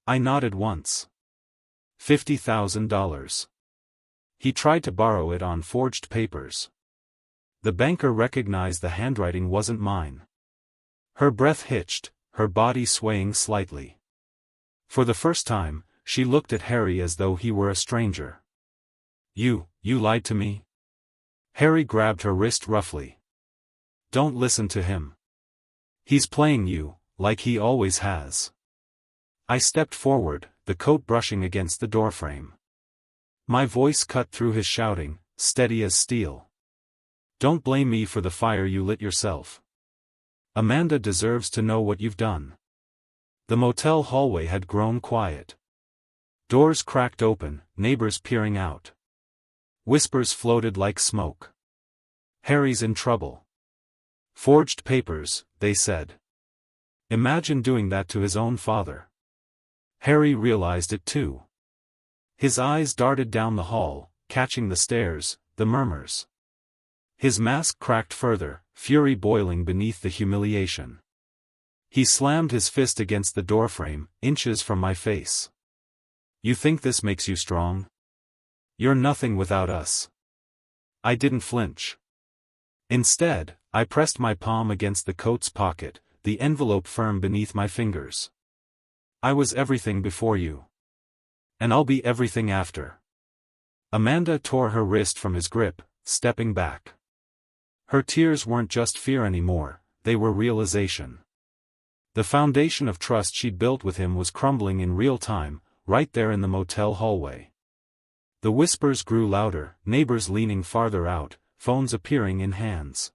A: I nodded once. $50,000. He tried to borrow it on forged papers. The banker recognized the handwriting wasn't mine. Her breath hitched, her body swaying slightly. For the first time, she looked at Harry as though he were a stranger. You lied to me? Harry grabbed her wrist roughly. Don't listen to him. He's playing you, like he always has. I stepped forward, the coat brushing against the doorframe. My voice cut through his shouting, steady as steel. Don't blame me for the fire you lit yourself. Amanda deserves to know what you've done. The motel hallway had grown quiet. Doors cracked open, neighbors peering out. Whispers floated like smoke. Harry's in trouble. Forged papers, they said. Imagine doing that to his own father. Harry realized it too. His eyes darted down the hall, catching the stares, the murmurs. His mask cracked further, fury boiling beneath the humiliation. He slammed his fist against the doorframe, inches from my face. You think this makes you strong? You're nothing without us. I didn't flinch. Instead, I pressed my palm against the coat's pocket, the envelope firm beneath my fingers. I was everything before you. And I'll be everything after. Amanda tore her wrist from his grip, stepping back. Her tears weren't just fear anymore, they were realization. The foundation of trust she'd built with him was crumbling in real time, right there in the motel hallway. The whispers grew louder, neighbors leaning farther out, phones appearing in hands.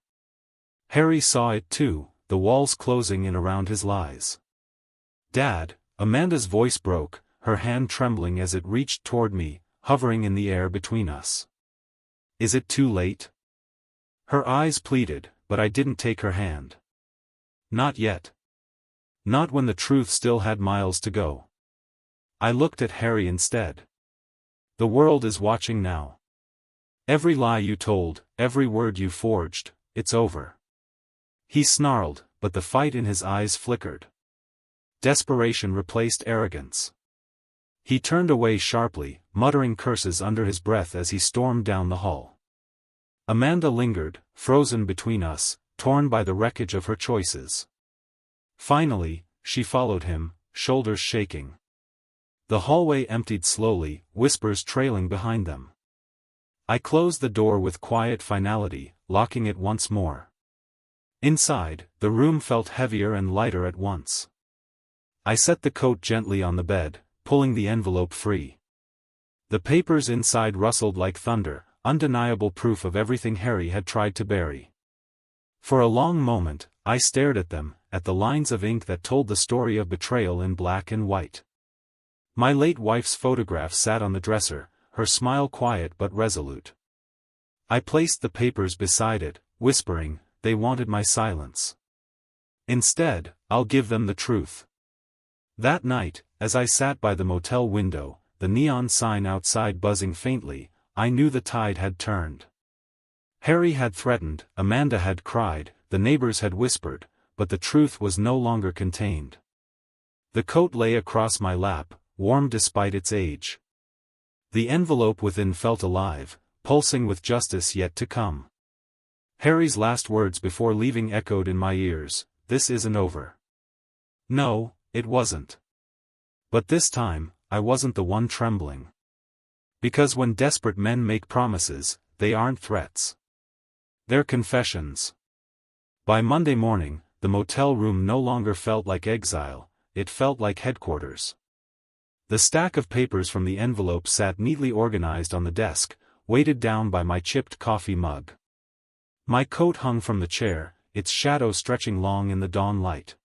A: Harry saw it too, the walls closing in around his lies. Dad, Amanda's voice broke, her hand trembling as it reached toward me, hovering in the air between us. Is it too late? Her eyes pleaded, but I didn't take her hand. Not yet. Not when the truth still had miles to go. I looked at Harry instead. The world is watching now. Every lie you told, every word you forged, it's over. He snarled, but the fight in his eyes flickered. Desperation replaced arrogance. He turned away sharply, muttering curses under his breath as he stormed down the hall. Amanda lingered, frozen between us, torn by the wreckage of her choices. Finally, she followed him, shoulders shaking. The hallway emptied slowly, whispers trailing behind them. I closed the door with quiet finality, locking it once more. Inside, the room felt heavier and lighter at once. I set the coat gently on the bed, pulling the envelope free. The papers inside rustled like thunder, undeniable proof of everything Harry had tried to bury. For a long moment, I stared at them, at the lines of ink that told the story of betrayal in black and white. My late wife's photograph sat on the dresser, her smile quiet but resolute. I placed the papers beside it, whispering, they wanted my silence. Instead, I'll give them the truth. That night, as I sat by the motel window, the neon sign outside buzzing faintly, I knew the tide had turned. Harry had threatened, Amanda had cried, the neighbors had whispered, but the truth was no longer contained. The coat lay across my lap, warm despite its age. The envelope within felt alive, pulsing with justice yet to come. Harry's last words before leaving echoed in my ears, "This isn't over." No, it wasn't. But this time, I wasn't the one trembling. Because when desperate men make promises, they aren't threats. They're confessions. By Monday morning, the motel room no longer felt like exile, it felt like headquarters. The stack of papers from the envelope sat neatly organized on the desk, weighted down by my chipped coffee mug. My coat hung from the chair, its shadow stretching long in the dawn light.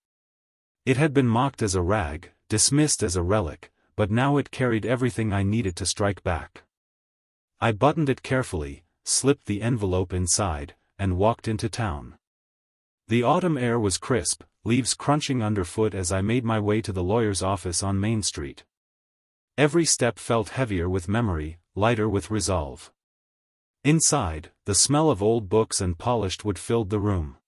A: It had been mocked as a rag, dismissed as a relic, but now it carried everything I needed to strike back. I buttoned it carefully, slipped the envelope inside, and walked into town. The autumn air was crisp, leaves crunching underfoot as I made my way to the lawyer's office on Main Street. Every step felt heavier with memory, lighter with resolve. Inside, the smell of old books and polished wood filled the room.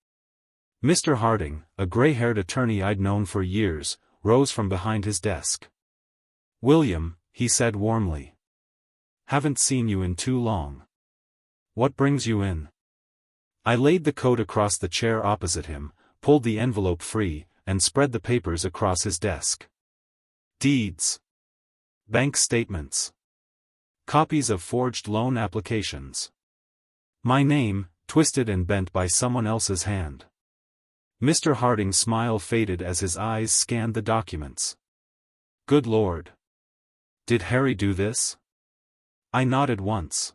A: Mr. Harding, a gray-haired attorney I'd known for years, rose from behind his desk. "William," he said warmly. "Haven't seen you in too long. What brings you in?" I laid the coat across the chair opposite him, pulled the envelope free, and spread the papers across his desk. Deeds. Bank statements. Copies of forged loan applications. My name, twisted and bent by someone else's hand. Mr. Harding's smile faded as his eyes scanned the documents. Good Lord. Did Harry do this? I nodded once.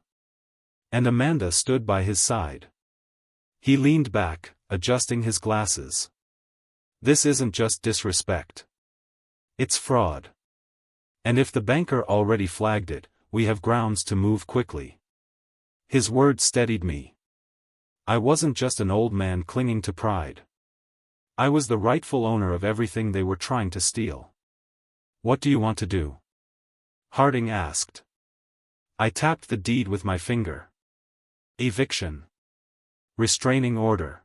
A: And Amanda stood by his side. He leaned back, adjusting his glasses. This isn't just disrespect. It's fraud. And if the banker already flagged it, we have grounds to move quickly. His words steadied me. I wasn't just an old man clinging to pride. I was the rightful owner of everything they were trying to steal. What do you want to do? Harding asked. I tapped the deed with my finger. Eviction. Restraining order.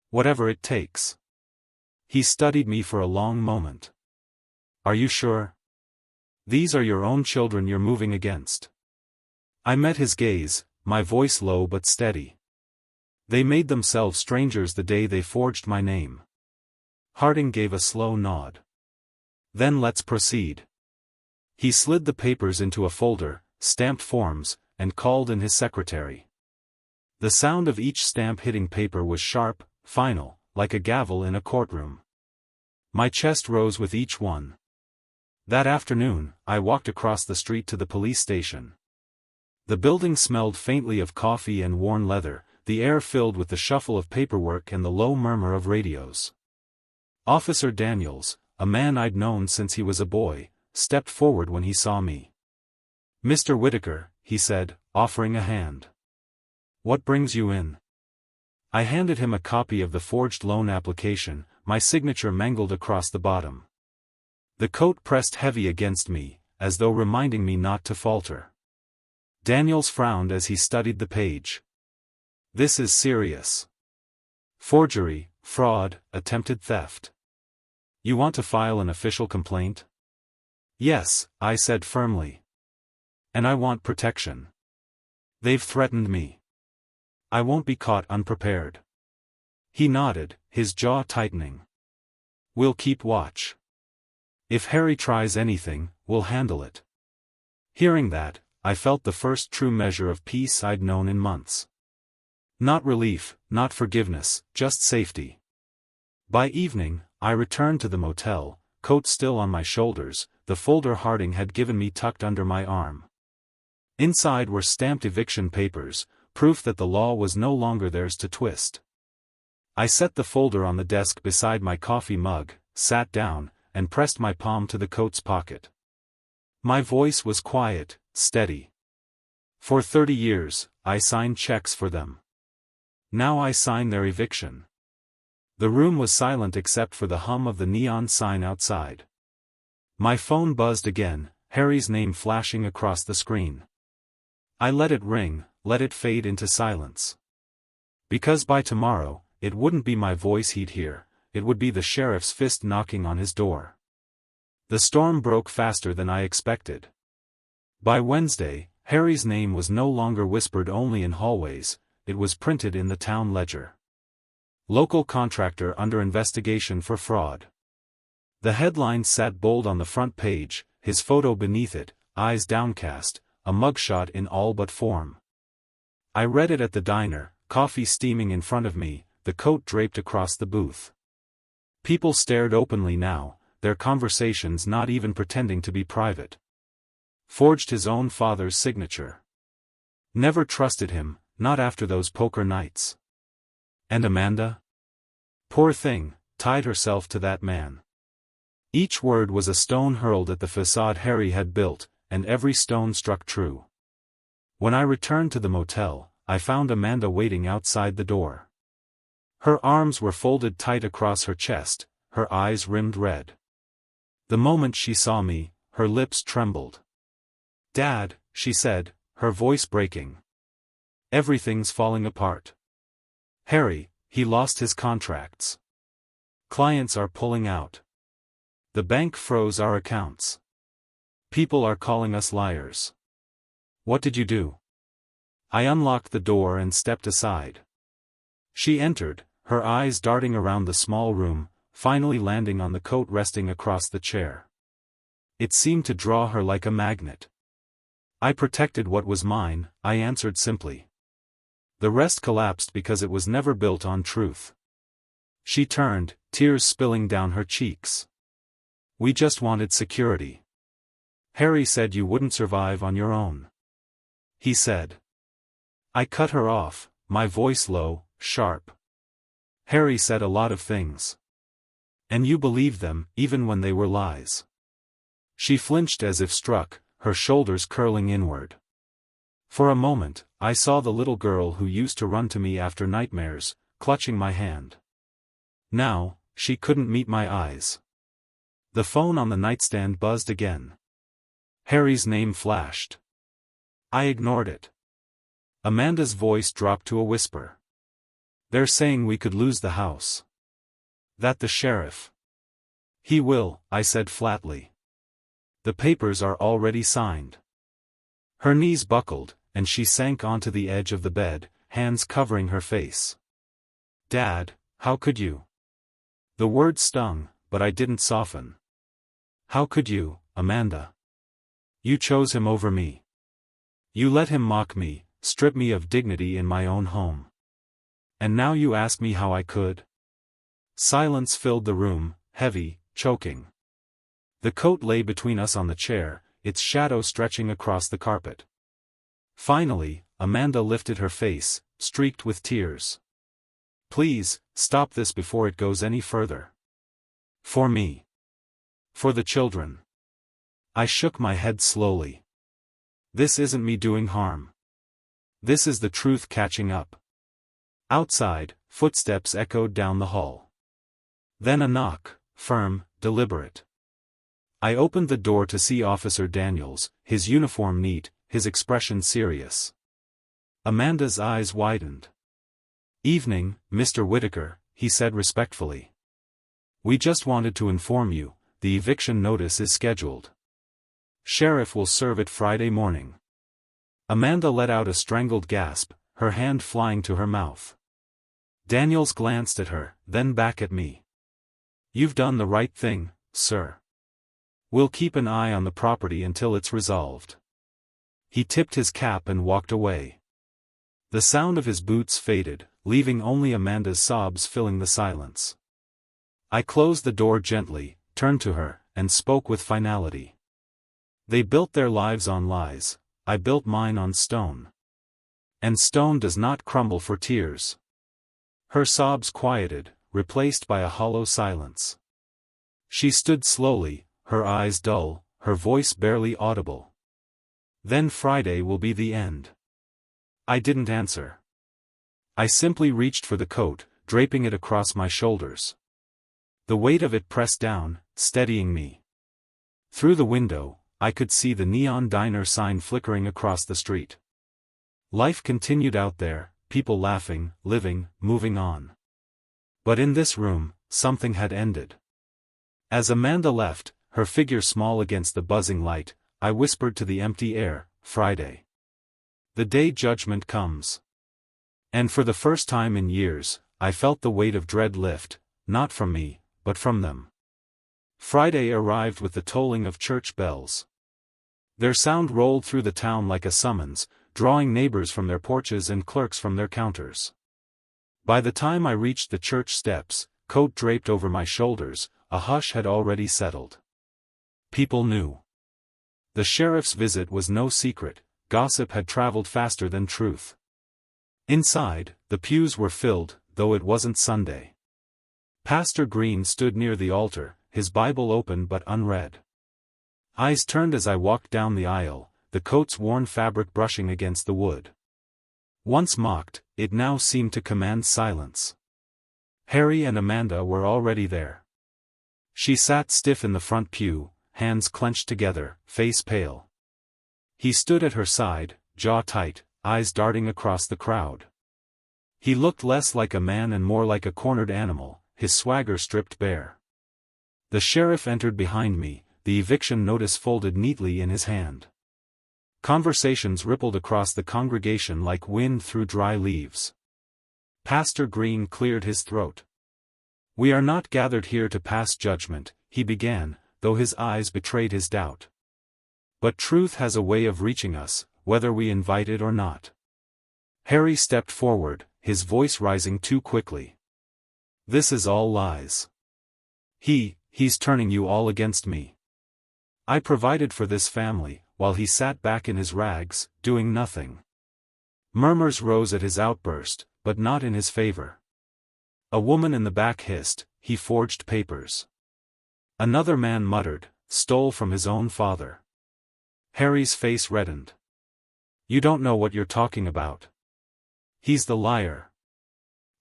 A: Whatever it takes. He studied me for a long moment. Are you sure? These are your own children you're moving against. I met his gaze, my voice low but steady. They made themselves strangers the day they forged my name. Harding gave a slow nod. Then let's proceed. He slid the papers into a folder, stamped forms, and called in his secretary. The sound of each stamp hitting paper was sharp, final, like a gavel in a courtroom. My chest rose with each one. That afternoon, I walked across the street to the police station. The building smelled faintly of coffee and worn leather, the air filled with the shuffle of paperwork and the low murmur of radios. Officer Daniels, a man I'd known since he was a boy, stepped forward when he saw me. Mr. Whitaker, he said, offering a hand. What brings you in? I handed him a copy of the forged loan application, my signature mangled across the bottom. The coat pressed heavy against me, as though reminding me not to falter. Daniels frowned as he studied the page. This is serious. Forgery, fraud, attempted theft. You want to file an official complaint? Yes, I said firmly. And I want protection. They've threatened me. I won't be caught unprepared. He nodded, his jaw tightening. We'll keep watch. If Harry tries anything, we'll handle it. Hearing that, I felt the first true measure of peace I'd known in months. Not relief, not forgiveness, just safety. By evening, I returned to the motel, coat still on my shoulders, the folder Harding had given me tucked under my arm. Inside were stamped eviction papers, proof that the law was no longer theirs to twist. I set the folder on the desk beside my coffee mug, sat down, and pressed my palm to the coat's pocket. My voice was quiet, steady. For 30 years, I signed checks for them. Now I sign their eviction. The room was silent except for the hum of the neon sign outside. My phone buzzed again, Harry's name flashing across the screen. I let it ring, let it fade into silence. Because by tomorrow, it wouldn't be my voice he'd hear, it would be the sheriff's fist knocking on his door. The storm broke faster than I expected. By Wednesday, Harry's name was no longer whispered only in hallways, it was printed in the town ledger. Local contractor under investigation for fraud. The headline sat bold on the front page, his photo beneath it, eyes downcast, a mugshot in all but form. I read it at the diner, coffee steaming in front of me, the coat draped across the booth. People stared openly now, their conversations not even pretending to be private. Forged his own father's signature. Never trusted him, not after those poker nights. And Amanda? Poor thing, tied herself to that man. Each word was a stone hurled at the facade Harry had built, and every stone struck true. When I returned to the motel, I found Amanda waiting outside the door. Her arms were folded tight across her chest, her eyes rimmed red. The moment she saw me, her lips trembled. "Dad," she said, her voice breaking. "Everything's falling apart. Harry, he lost his contracts. Clients are pulling out. The bank froze our accounts. People are calling us liars. What did you do?" I unlocked the door and stepped aside. She entered, her eyes darting around the small room, finally landing on the coat resting across the chair. It seemed to draw her like a magnet. "I protected what was mine," I answered simply. The rest collapsed because it was never built on truth. She turned, tears spilling down her cheeks. "We just wanted security. Harry said you wouldn't survive on your own. He said." I cut her off, my voice low, sharp. "Harry said a lot of things. And you believed them, even when they were lies." She flinched as if struck, her shoulders curling inward. For a moment, I saw the little girl who used to run to me after nightmares, clutching my hand. Now, she couldn't meet my eyes. The phone on the nightstand buzzed again. Harry's name flashed. I ignored it. Amanda's voice dropped to a whisper. "They're saying we could lose the house. That the sheriff." "He will," I said flatly. "The papers are already signed." Her knees buckled, and she sank onto the edge of the bed, hands covering her face. "Dad, how could you?" The words stung, but I didn't soften. "How could you, Amanda? You chose him over me. You let him mock me, strip me of dignity in my own home. And now you ask me how I could?" Silence filled the room, heavy, choking. The coat lay between us on the chair, its shadow stretching across the carpet. Finally, Amanda lifted her face, streaked with tears. "Please, stop this before it goes any further. For me. For the children." I shook my head slowly. "This isn't me doing harm. This is the truth catching up." Outside, footsteps echoed down the hall. Then a knock, firm, deliberate. I opened the door to see Officer Daniels, his uniform neat, his expression serious. Amanda's eyes widened. "Evening, Mr. Whitaker," he said respectfully. "We just wanted to inform you, the eviction notice is scheduled. Sheriff will serve it Friday morning." Amanda let out a strangled gasp, her hand flying to her mouth. Daniels glanced at her, then back at me. "You've done the right thing, sir. We'll keep an eye on the property until it's resolved." He tipped his cap and walked away. The sound of his boots faded, leaving only Amanda's sobs filling the silence. I closed the door gently, turned to her, and spoke with finality. "They built their lives on lies, I built mine on stone. And stone does not crumble for tears." Her sobs quieted, replaced by a hollow silence. She stood slowly, her eyes dull, her voice barely audible. "Then Friday will be the end." I didn't answer. I simply reached for the coat, draping it across my shoulders. The weight of it pressed down, steadying me. Through the window, I could see the neon diner sign flickering across the street. Life continued out there, people laughing, living, moving on. But in this room, something had ended. As Amanda left, her figure small against the buzzing light, I whispered to the empty air, Friday. The day judgment comes. And for the first time in years, I felt the weight of dread lift, not from me, but from them. Friday arrived with the tolling of church bells. Their sound rolled through the town like a summons, drawing neighbors from their porches and clerks from their counters. By the time I reached the church steps, coat draped over my shoulders, a hush had already settled. People knew. The sheriff's visit was no secret, gossip had traveled faster than truth. Inside, the pews were filled, though it wasn't Sunday. Pastor Green stood near the altar, his Bible open but unread. Eyes turned as I walked down the aisle, the coat's worn fabric brushing against the wood. Once mocked, it now seemed to command silence. Harry and Amanda were already there. She sat stiff in the front pew, hands clenched together, face pale. He stood at her side, jaw tight, eyes darting across the crowd. He looked less like a man and more like a cornered animal, his swagger stripped bare. The sheriff entered behind me, the eviction notice folded neatly in his hand. Conversations rippled across the congregation like wind through dry leaves. Pastor Green cleared his throat. "We are not gathered here to pass judgment," he began, though his eyes betrayed his doubt. "But truth has a way of reaching us, whether we invite it or not." Harry stepped forward, his voice rising too quickly. "This is all lies. He's turning you all against me. I provided for this family, while he sat back in his rags, doing nothing." Murmurs rose at his outburst, but not in his favor. A woman in the back hissed, "He forged papers." Another man muttered, "Stole from his own father." Harry's face reddened. "You don't know what you're talking about. He's the liar."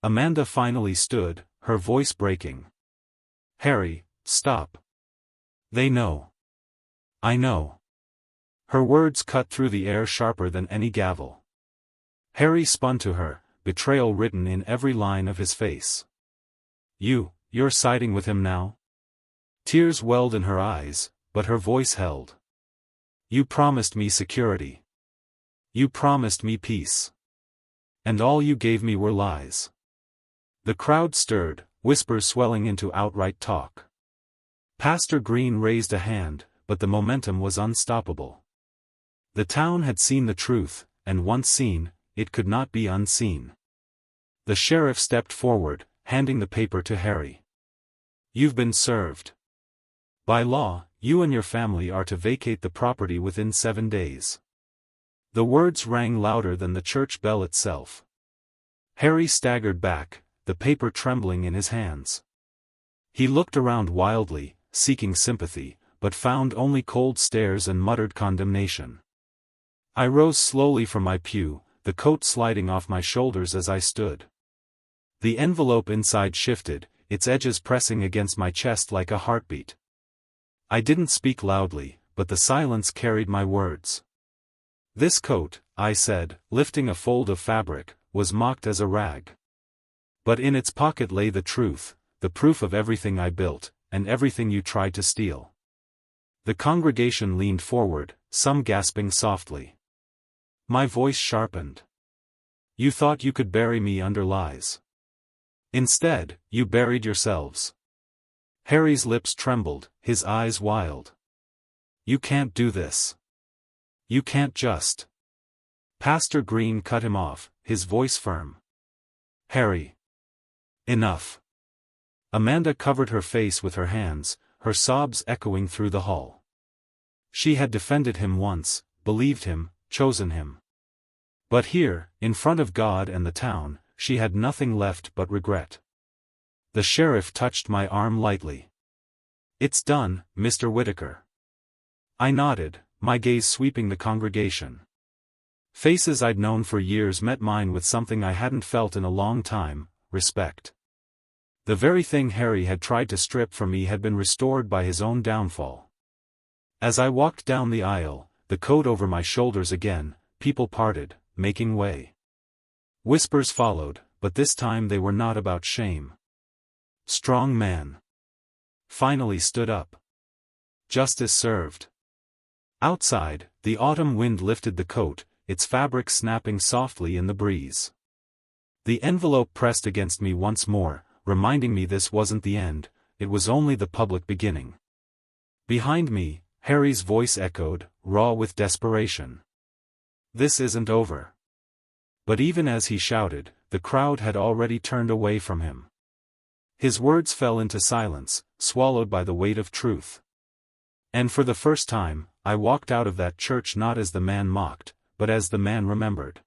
A: Amanda finally stood, her voice breaking. "Harry, stop. They know. I know." Her words cut through the air sharper than any gavel. Harry spun to her, betrayal written in every line of his face. You're siding with him now?" Tears welled in her eyes, but her voice held. "You promised me security. You promised me peace. And all you gave me were lies." The crowd stirred, whispers swelling into outright talk. Pastor Green raised a hand, but the momentum was unstoppable. The town had seen the truth, and once seen, it could not be unseen. The sheriff stepped forward, handing the paper to Harry. "You've been served. By law, you and your family are to vacate the property within 7 days." The words rang louder than the church bell itself. Harry staggered back, the paper trembling in his hands. He looked around wildly, seeking sympathy, but found only cold stares and muttered condemnation. I rose slowly from my pew, the coat sliding off my shoulders as I stood. The envelope inside shifted, its edges pressing against my chest like a heartbeat. I didn't speak loudly, but the silence carried my words. "This coat," I said, lifting a fold of fabric, "was mocked as a rag. But in its pocket lay the truth, the proof of everything I built, and everything you tried to steal." The congregation leaned forward, some gasping softly. My voice sharpened. "You thought you could bury me under lies. Instead, you buried yourselves." Harry's lips trembled, his eyes wild. "You can't do this. You can't just." Pastor Green cut him off, his voice firm. "Harry. Enough." Amanda covered her face with her hands, her sobs echoing through the hall. She had defended him once, believed him, chosen him. But here, in front of God and the town, she had nothing left but regret. The sheriff touched my arm lightly. "It's done, Mr. Whitaker." I nodded, my gaze sweeping the congregation. Faces I'd known for years met mine with something I hadn't felt in a long time: respect. The very thing Harry had tried to strip from me had been restored by his own downfall. As I walked down the aisle, the coat over my shoulders again, people parted, making way. Whispers followed, but this time they were not about shame. Strong man finally stood up. Justice served. Outside, the autumn wind lifted the coat, its fabric snapping softly in the breeze. The envelope pressed against me once more, reminding me this wasn't the end, it was only the public beginning. Behind me, Harry's voice echoed, raw with desperation. "This isn't over." But even as he shouted, the crowd had already turned away from him. His words fell into silence, swallowed by the weight of truth. And for the first time, I walked out of that church not as the man mocked, but as the man remembered.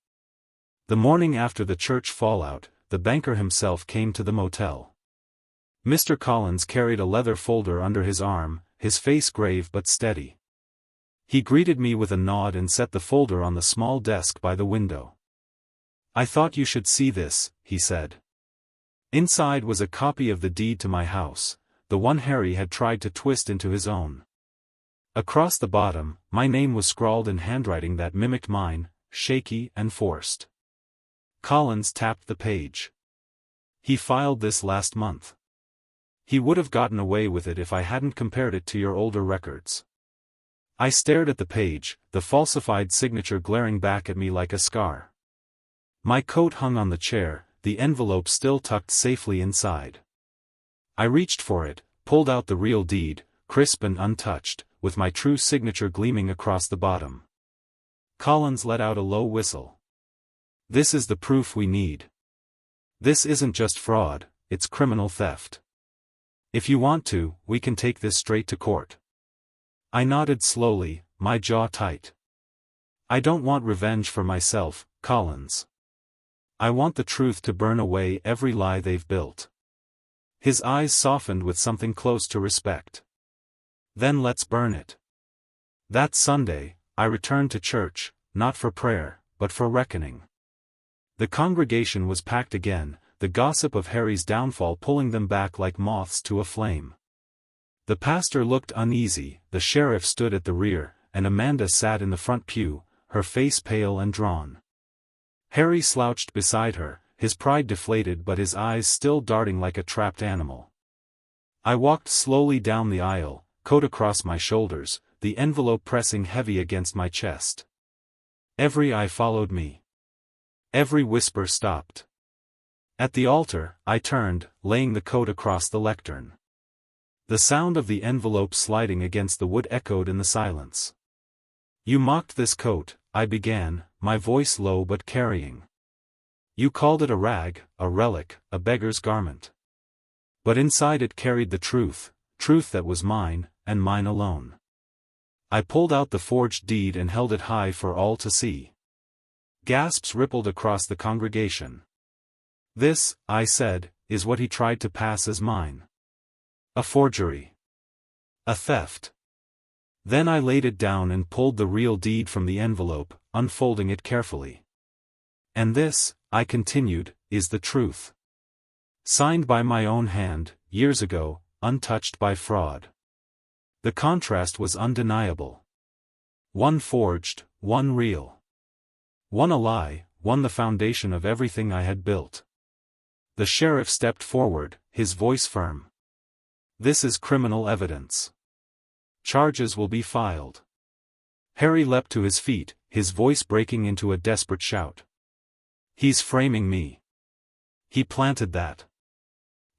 A: The morning after the church fallout, the banker himself came to the motel. Mr. Collins carried a leather folder under his arm, his face grave but steady. He greeted me with a nod and set the folder on the small desk by the window. "I thought you should see this," he said. Inside was a copy of the deed to my house, the one Harry had tried to twist into his own. Across the bottom, my name was scrawled in handwriting that mimicked mine, shaky and forced. Collins tapped the page. "He filed this last month. He would have gotten away with it if I hadn't compared it to your older records." I stared at the page, the falsified signature glaring back at me like a scar. My coat hung on the chair, the envelope still tucked safely inside. I reached for it, pulled out the real deed, crisp and untouched, with my true signature gleaming across the bottom. Collins let out a low whistle. "This is the proof we need. This isn't just fraud, it's criminal theft. If you want to, we can take this straight to court." I nodded slowly, my jaw tight. "I don't want revenge for myself, Collins. I want the truth to burn away every lie they've built." His eyes softened with something close to respect. "Then let's burn it." That Sunday, I returned to church, not for prayer, but for reckoning. The congregation was packed again, the gossip of Harry's downfall pulling them back like moths to a flame. The pastor looked uneasy, the sheriff stood at the rear, and Amanda sat in the front pew, her face pale and drawn. Harry slouched beside her, his pride deflated but his eyes still darting like a trapped animal. I walked slowly down the aisle, coat across my shoulders, the envelope pressing heavy against my chest. Every eye followed me. Every whisper stopped. At the altar, I turned, laying the coat across the lectern. The sound of the envelope sliding against the wood echoed in the silence. "You mocked this coat," I began, my voice low but carrying. "You called it a rag, a relic, a beggar's garment. But inside it carried the truth that was mine, and mine alone." I pulled out the forged deed and held it high for all to see. Gasps rippled across the congregation. "This," I said, "is what he tried to pass as mine. A forgery. A theft." Then I laid it down and pulled the real deed from the envelope, unfolding it carefully. "And this," I continued, "is the truth. Signed by my own hand, years ago, untouched by fraud." The contrast was undeniable. One forged, one real. One a lie, one the foundation of everything I had built. The sheriff stepped forward, his voice firm. "This is criminal evidence. Charges will be filed." Harry leapt to his feet, his voice breaking into a desperate shout. "He's framing me. He planted that.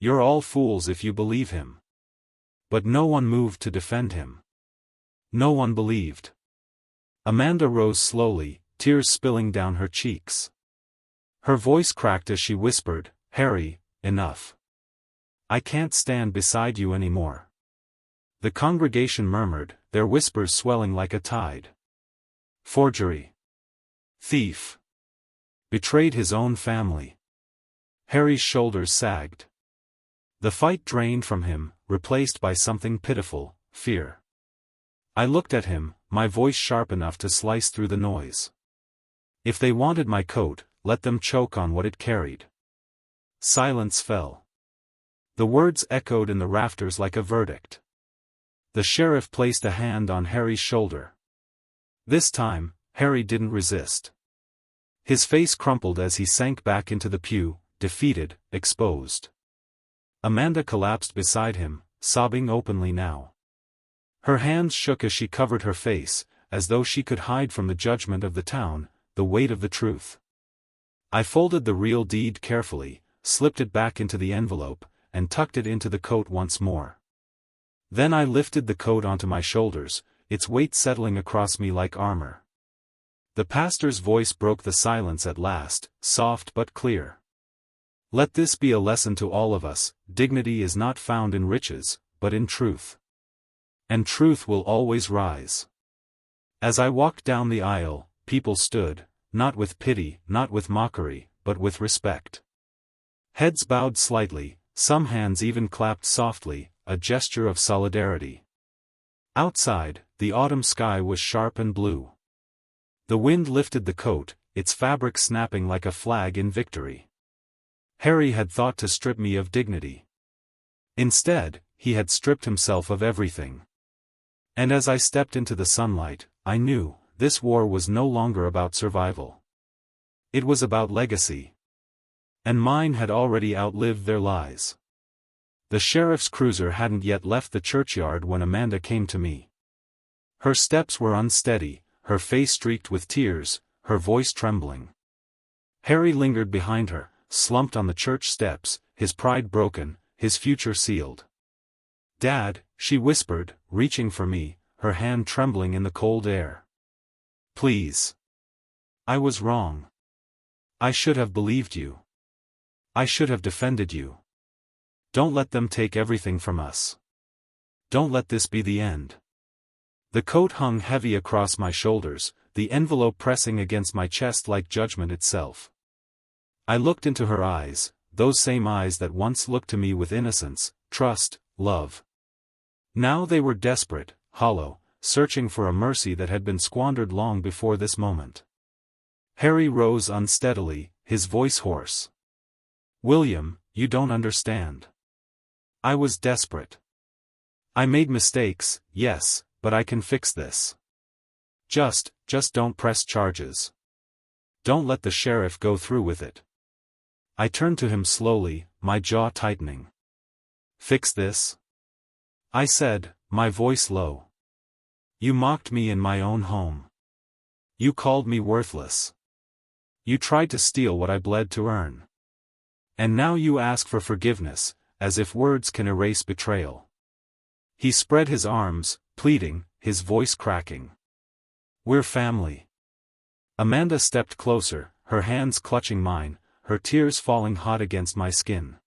A: You're all fools if you believe him." But no one moved to defend him. No one believed. Amanda rose slowly, tears spilling down her cheeks. Her voice cracked as she whispered, "Harry, enough. I can't stand beside you anymore." The congregation murmured, their whispers swelling like a tide. Forgery. Thief. Betrayed his own family. Harry's shoulders sagged. The fight drained from him, replaced by something pitiful, fear. I looked at him, my voice sharp enough to slice through the noise. If they wanted my coat, let them choke on what it carried. Silence fell. The words echoed in the rafters like a verdict. The sheriff placed a hand on Harry's shoulder. This time, Harry didn't resist. His face crumpled as he sank back into the pew, defeated, exposed. Amanda collapsed beside him, sobbing openly now. Her hands shook as she covered her face, as though she could hide from the judgment of the town, the weight of the truth. I folded the real deed carefully, slipped it back into the envelope, and tucked it into the coat once more. Then I lifted the coat onto my shoulders, its weight settling across me like armor. The pastor's voice broke the silence at last, soft but clear. Let this be a lesson to all of us: dignity is not found in riches, but in truth. And truth will always rise. As I walked down the aisle, people stood, not with pity, not with mockery, but with respect. Heads bowed slightly, some hands even clapped softly, a gesture of solidarity. Outside, the autumn sky was sharp and blue. The wind lifted the coat, its fabric snapping like a flag in victory. Harry had thought to strip me of dignity. Instead, he had stripped himself of everything. And as I stepped into the sunlight, I knew, this war was no longer about survival. It was about legacy. And mine had already outlived their lies. The sheriff's cruiser hadn't yet left the churchyard when Amanda came to me. Her steps were unsteady, her face streaked with tears, her voice trembling. Harry lingered behind her, slumped on the church steps, his pride broken, his future sealed. "Dad," she whispered, reaching for me, her hand trembling in the cold air. "Please. I was wrong. I should have believed you. I should have defended you. Don't let them take everything from us. Don't let this be the end." The coat hung heavy across my shoulders, the envelope pressing against my chest like judgment itself. I looked into her eyes, those same eyes that once looked to me with innocence, trust, love. Now they were desperate, hollow, searching for a mercy that had been squandered long before this moment. Harry rose unsteadily, his voice hoarse. "William, you don't understand. I was desperate. I made mistakes, yes, but I can fix this. Just don't press charges. Don't let the sheriff go through with it." I turned to him slowly, my jaw tightening. "Fix this?" I said, my voice low. "You mocked me in my own home. You called me worthless. You tried to steal what I bled to earn. And now you ask for forgiveness, as if words can erase betrayal." He spread his arms, pleading, his voice cracking. "We're family." Amanda stepped closer, her hands clutching mine, her tears falling hot against my skin.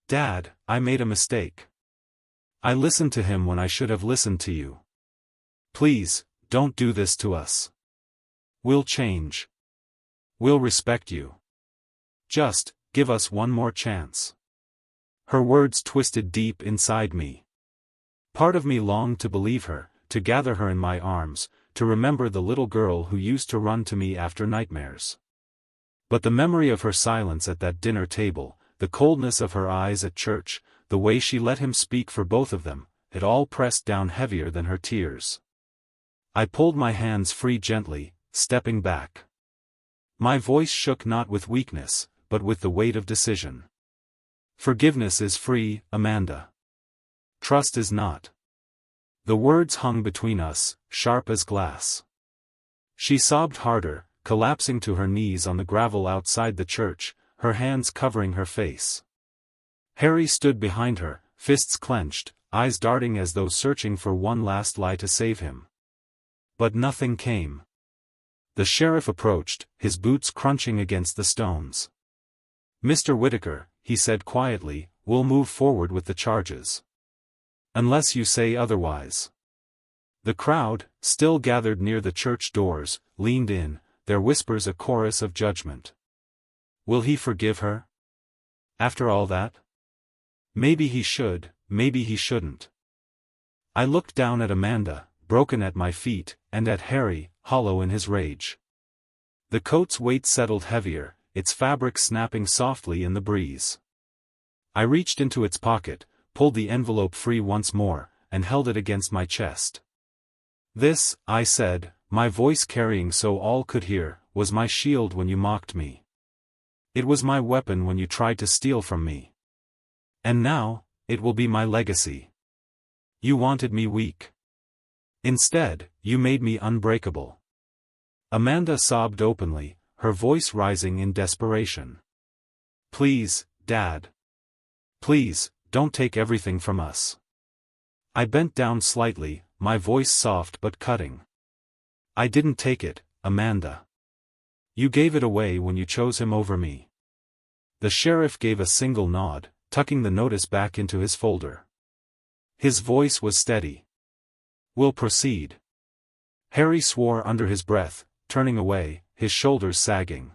A: "Dad, I made a mistake. I listened to him when I should have listened to you. Please, don't do this to us. We'll change. We'll respect you. Just give us one more chance." Her words twisted deep inside me. Part of me longed to believe her, to gather her in my arms, to remember the little girl who used to run to me after nightmares. But the memory of her silence at that dinner table, the coldness of her eyes at church, the way she let him speak for both of them, it all pressed down heavier than her tears. I pulled my hands free gently, stepping back. My voice shook not with weakness, but with the weight of decision. "Forgiveness is free, Amanda. Trust is not." The words hung between us, sharp as glass. She sobbed harder, collapsing to her knees on the gravel outside the church, her hands covering her face. Harry stood behind her, fists clenched, eyes darting as though searching for one last lie to save him. But nothing came. The sheriff approached, his boots crunching against the stones. "Mr. Whitaker," he said quietly, "we'll move forward with the charges. Unless you say otherwise." The crowd, still gathered near the church doors, leaned in, their whispers a chorus of judgment. Will he forgive her? After all that? Maybe he should, maybe he shouldn't. I looked down at Amanda, broken at my feet, and at Harry, hollow in his rage. The coat's weight settled heavier, its fabric snapping softly in the breeze. I reached into its pocket, pulled the envelope free once more, and held it against my chest. "This," I said, my voice carrying so all could hear, "was my shield when you mocked me. It was my weapon when you tried to steal from me. And now, it will be my legacy. You wanted me weak. Instead, you made me unbreakable." Amanda sobbed openly, her voice rising in desperation. "Please, Dad. Please, don't take everything from us." I bent down slightly, my voice soft but cutting. "I didn't take it, Amanda. You gave it away when you chose him over me." The sheriff gave a single nod, tucking the notice back into his folder. His voice was steady. "We'll proceed." Harry swore under his breath, turning away, his shoulders sagging.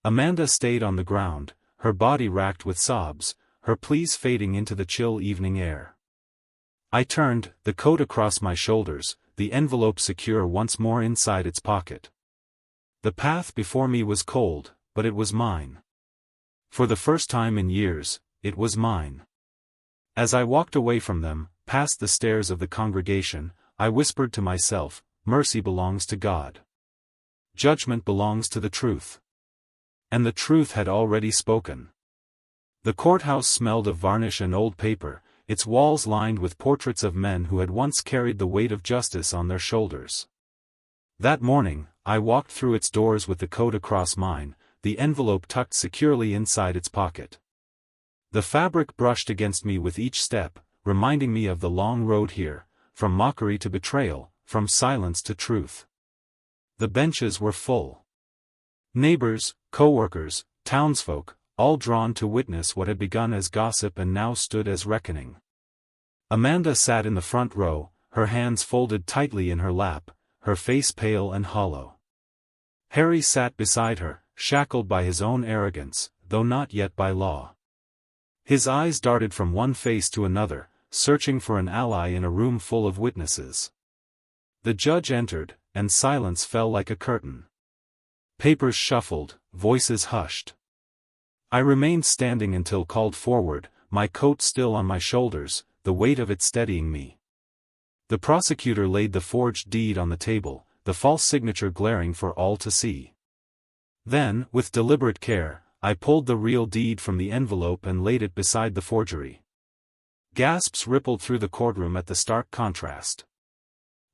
A: Amanda stayed on the ground, her body racked with sobs, her pleas fading into the chill evening air. I turned, the coat across my shoulders, the envelope secure once more inside its pocket. The path before me was cold, but it was mine. For the first time in years, it was mine. As I walked away from them, past the stairs of the congregation, I whispered to myself, "Mercy belongs to God. Judgment belongs to the truth." And the truth had already spoken. The courthouse smelled of varnish and old paper, its walls lined with portraits of men who had once carried the weight of justice on their shoulders. That morning, I walked through its doors with the coat across mine, the envelope tucked securely inside its pocket. The fabric brushed against me with each step, reminding me of the long road here, from mockery to betrayal, from silence to truth. The benches were full. Neighbors, co-workers, townsfolk, all drawn to witness what had begun as gossip and now stood as reckoning. Amanda sat in the front row, her hands folded tightly in her lap, her face pale and hollow. Harry sat beside her, shackled by his own arrogance, though not yet by law. His eyes darted from one face to another, searching for an ally in a room full of witnesses. The judge entered, and silence fell like a curtain. Papers shuffled, voices hushed. I remained standing until called forward, my coat still on my shoulders, the weight of it steadying me. The prosecutor laid the forged deed on the table, the false signature glaring for all to see. Then, with deliberate care, I pulled the real deed from the envelope and laid it beside the forgery. Gasps rippled through the courtroom at the stark contrast.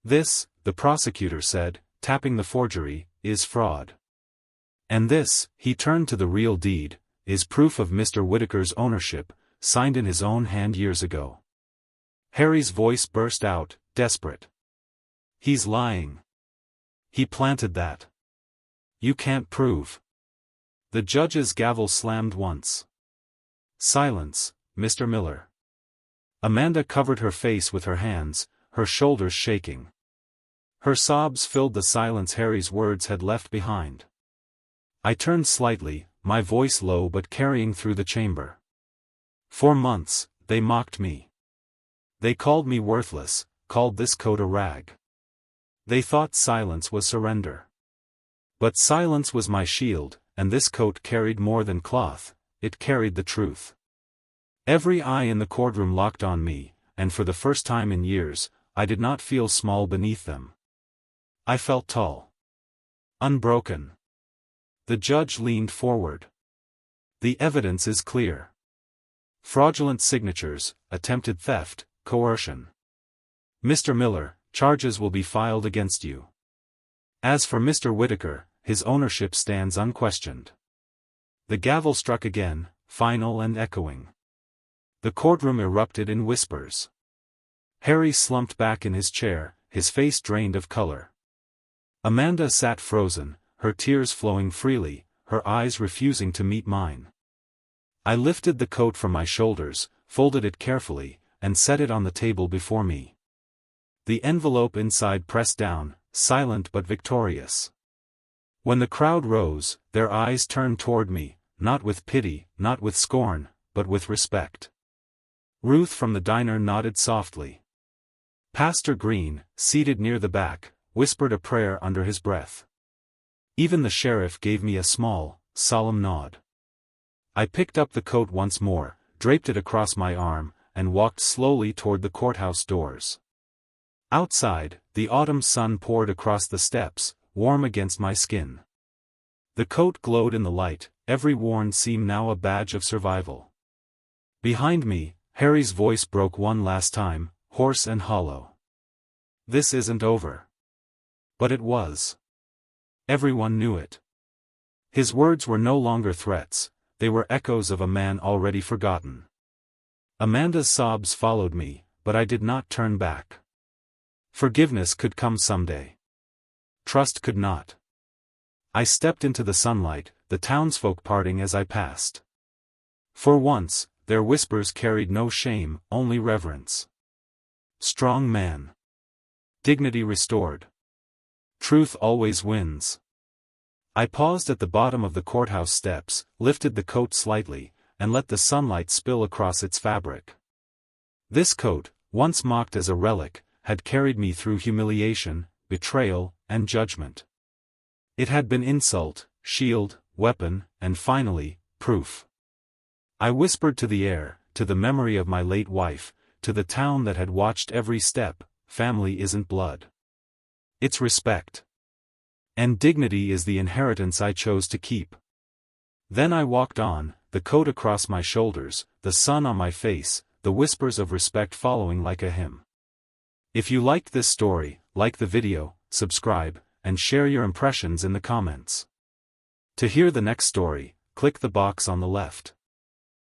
A: "This," the prosecutor said, tapping the forgery, "is fraud. And this," he turned to the real deed, "is proof of Mr. Whitaker's ownership, signed in his own hand years ago." Harry's voice burst out, desperate. "He's lying. He planted that. You can't prove." The judge's gavel slammed once. "Silence, Mr. Miller." Amanda covered her face with her hands, her shoulders shaking. Her sobs filled the silence Harry's words had left behind. I turned slightly, my voice low but carrying through the chamber. "For months, they mocked me. They called me worthless, called this coat a rag. They thought silence was surrender. But silence was my shield, and this coat carried more than cloth, it carried the truth." Every eye in the courtroom locked on me, and for the first time in years, I did not feel small beneath them. I felt tall. Unbroken. The judge leaned forward. "The evidence is clear. Fraudulent signatures, attempted theft, coercion. Mr. Miller, charges will be filed against you. As for Mr. Whitaker, his ownership stands unquestioned." The gavel struck again, final and echoing. The courtroom erupted in whispers. Harry slumped back in his chair, his face drained of color. Amanda sat frozen, her tears flowing freely, her eyes refusing to meet mine. I lifted the coat from my shoulders, folded it carefully, and set it on the table before me. The envelope inside pressed down, silent but victorious. When the crowd rose, their eyes turned toward me, not with pity, not with scorn, but with respect. Ruth from the diner nodded softly. Pastor Green, seated near the back, whispered a prayer under his breath. Even the sheriff gave me a small, solemn nod. I picked up the coat once more, draped it across my arm, and walked slowly toward the courthouse doors. Outside, the autumn sun poured across the steps, warm against my skin. The coat glowed in the light, every worn seam now a badge of survival. Behind me, Harry's voice broke one last time, hoarse and hollow. "This isn't over." But it was. Everyone knew it. His words were no longer threats, they were echoes of a man already forgotten. Amanda's sobs followed me, but I did not turn back. Forgiveness could come someday. Trust could not. I stepped into the sunlight, the townsfolk parting as I passed. For once, their whispers carried no shame, only reverence. Strong man. Dignity restored. Truth always wins. I paused at the bottom of the courthouse steps, lifted the coat slightly, and let the sunlight spill across its fabric. This coat, once mocked as a relic, had carried me through humiliation, betrayal, and judgment. It had been insult, shield, weapon, and finally, proof. I whispered to the air, to the memory of my late wife, to the town that had watched every step, family isn't blood. It's respect. And dignity is the inheritance I chose to keep. Then I walked on, the coat across my shoulders, the sun on my face, the whispers of respect following like a hymn. If you liked this story, like the video, subscribe, and share your impressions in the comments. To hear the next story, click the box on the left.